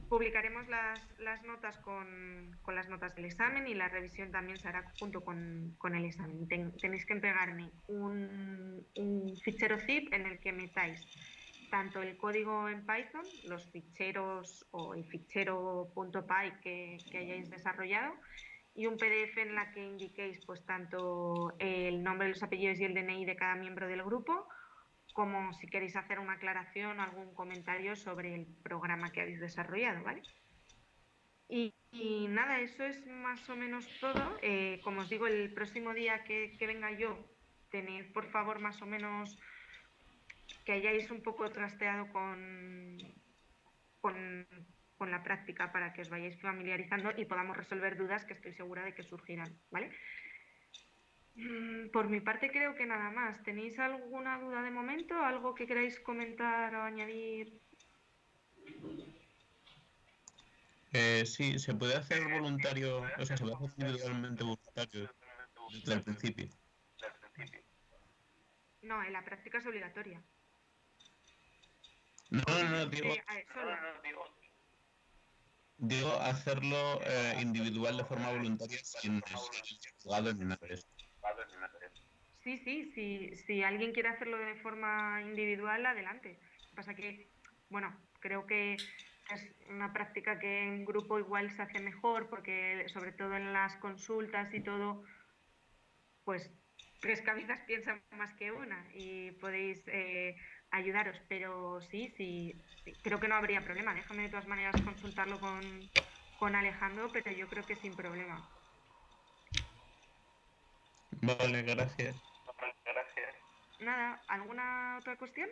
Publicaremos las notas con las notas del examen y la revisión también se hará junto con el examen. Tenéis que entregarme un fichero zip en el que metáis tanto el código en Python, los ficheros o el fichero .py que hayáis desarrollado y un PDF en la que indiquéis pues tanto el nombre, los apellidos y el DNI de cada miembro del grupo, como si queréis hacer una aclaración o algún comentario sobre el programa que habéis desarrollado, ¿vale? Y nada, eso es más o menos todo. Como os digo, el próximo día que venga yo, tened por favor más o menos que hayáis un poco trasteado con la práctica para que os vayáis familiarizando y podamos resolver dudas que estoy segura de que surgirán, ¿vale? Por mi parte creo que nada más. ¿Tenéis alguna duda de momento? ¿Algo que queráis comentar o añadir? Sí, se puede hacer voluntario, o sea, se puede hacer individualmente voluntario desde el principio. No, en la práctica es obligatoria. No, digo hacerlo individual de forma voluntaria sin jugado ni nada de eso. Sí, si alguien quiere hacerlo de forma individual, adelante. Lo que pasa que, bueno, creo que es una práctica que en grupo igual se hace mejor porque sobre todo en las consultas y todo, pues 3 cabezas piensan más que una y podéis ayudaros, pero sí, creo que no habría problema. Déjame de todas maneras consultarlo con Alejandro, pero yo creo que sin problema. Vale, gracias. Nada, ¿alguna otra cuestión?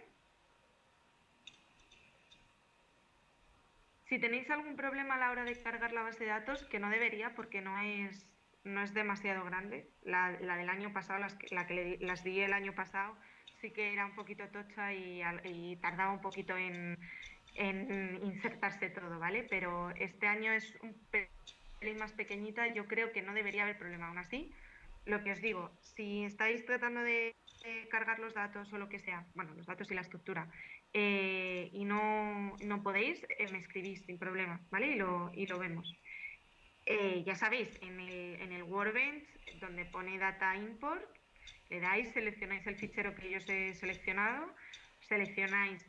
Si tenéis algún problema a la hora de cargar la base de datos, que no debería porque no es demasiado grande, la del año pasado, las di el año pasado, sí que era un poquito tocha y tardaba un poquito en insertarse todo, ¿vale? Pero este año es un pelín más pequeñita, yo creo que no debería haber problema. Aún así, lo que os digo, si estáis tratando de cargar los datos o lo que sea, bueno, los datos y la estructura, y no podéis, me escribís sin problema, ¿vale? Y lo vemos. Ya sabéis, en el Workbench, donde pone Data Import, le dais, seleccionáis el fichero que yo os he seleccionado, seleccionáis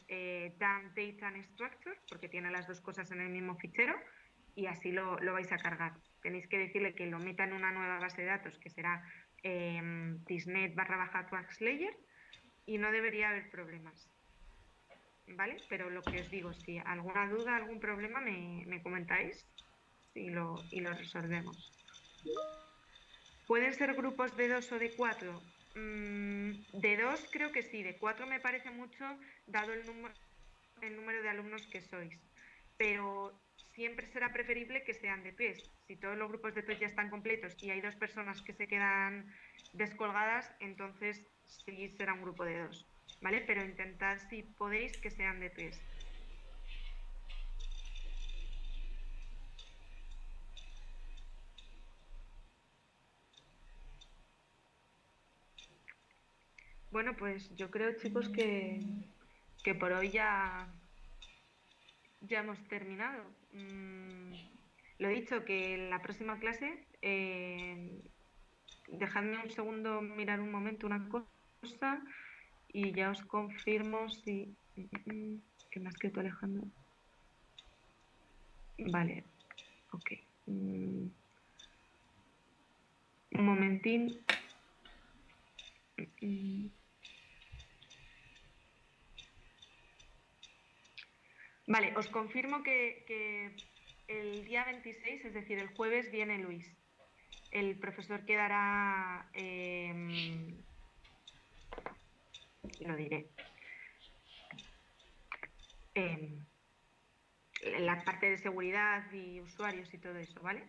Data and Structure, porque tiene las dos cosas en el mismo fichero, y así lo vais a cargar. Tenéis que decirle que lo meta en una nueva base de datos, que será thisnet/TwaxLayer, y no debería haber problemas. ¿Vale? Pero lo que os digo, si alguna duda, algún problema, me comentáis y lo resolvemos. ¿Pueden ser grupos de 2 o de 4? De 2 creo que sí, de 4 me parece mucho, dado el número de alumnos que sois. Pero siempre será preferible que sean de 3. Si todos los grupos de 3 ya están completos y hay 2 personas que se quedan descolgadas, entonces sí será un grupo de 2. ¿Vale? Pero intentad, si podéis, que sean de 3. Bueno, pues yo creo, chicos, que por hoy ya hemos terminado. Lo he dicho, que en la próxima clase, dejadme un segundo mirar un momento una cosa y ya os confirmo si... ¿Qué me ha escrito Alejandro? Vale, ok. Un momentín. Vale, os confirmo que el día 26, es decir, el jueves, viene Luis. El profesor que dará, lo diré, la parte de seguridad y usuarios y todo eso, ¿vale?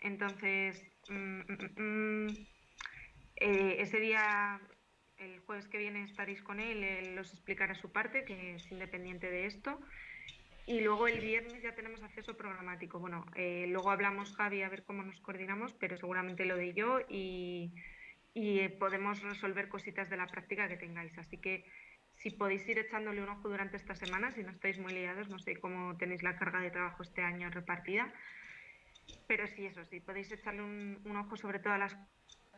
Entonces, ese día, el jueves que viene, estaréis con él os explicará su parte, que es independiente de esto. Y luego el viernes ya tenemos acceso programático. Bueno, luego hablamos, Javi, a ver cómo nos coordinamos, pero seguramente lo de yo y podemos resolver cositas de la práctica que tengáis. Así que si podéis ir echándole un ojo durante esta semana, si no estáis muy liados, no sé cómo tenéis la carga de trabajo este año repartida, pero sí, eso, sí, podéis echarle un ojo sobre todas las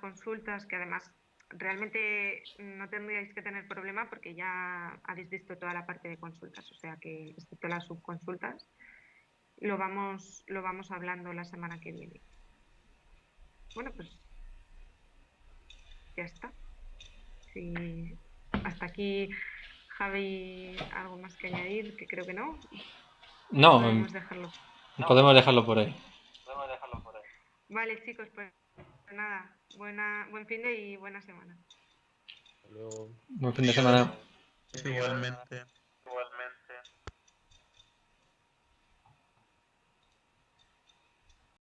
consultas, que además realmente no tendríais que tener problema porque ya habéis visto toda la parte de consultas, o sea que excepto las subconsultas lo vamos hablando la semana que viene. Bueno, pues ya está. Sí, hasta aquí, Javi, ¿algo más que añadir? Que creo que no. No, Podemos dejarlo. podemos dejarlo por ahí. Vale, chicos, pues nada, buen fin de y buena semana. Hasta luego. Buen fin de semana. Igualmente.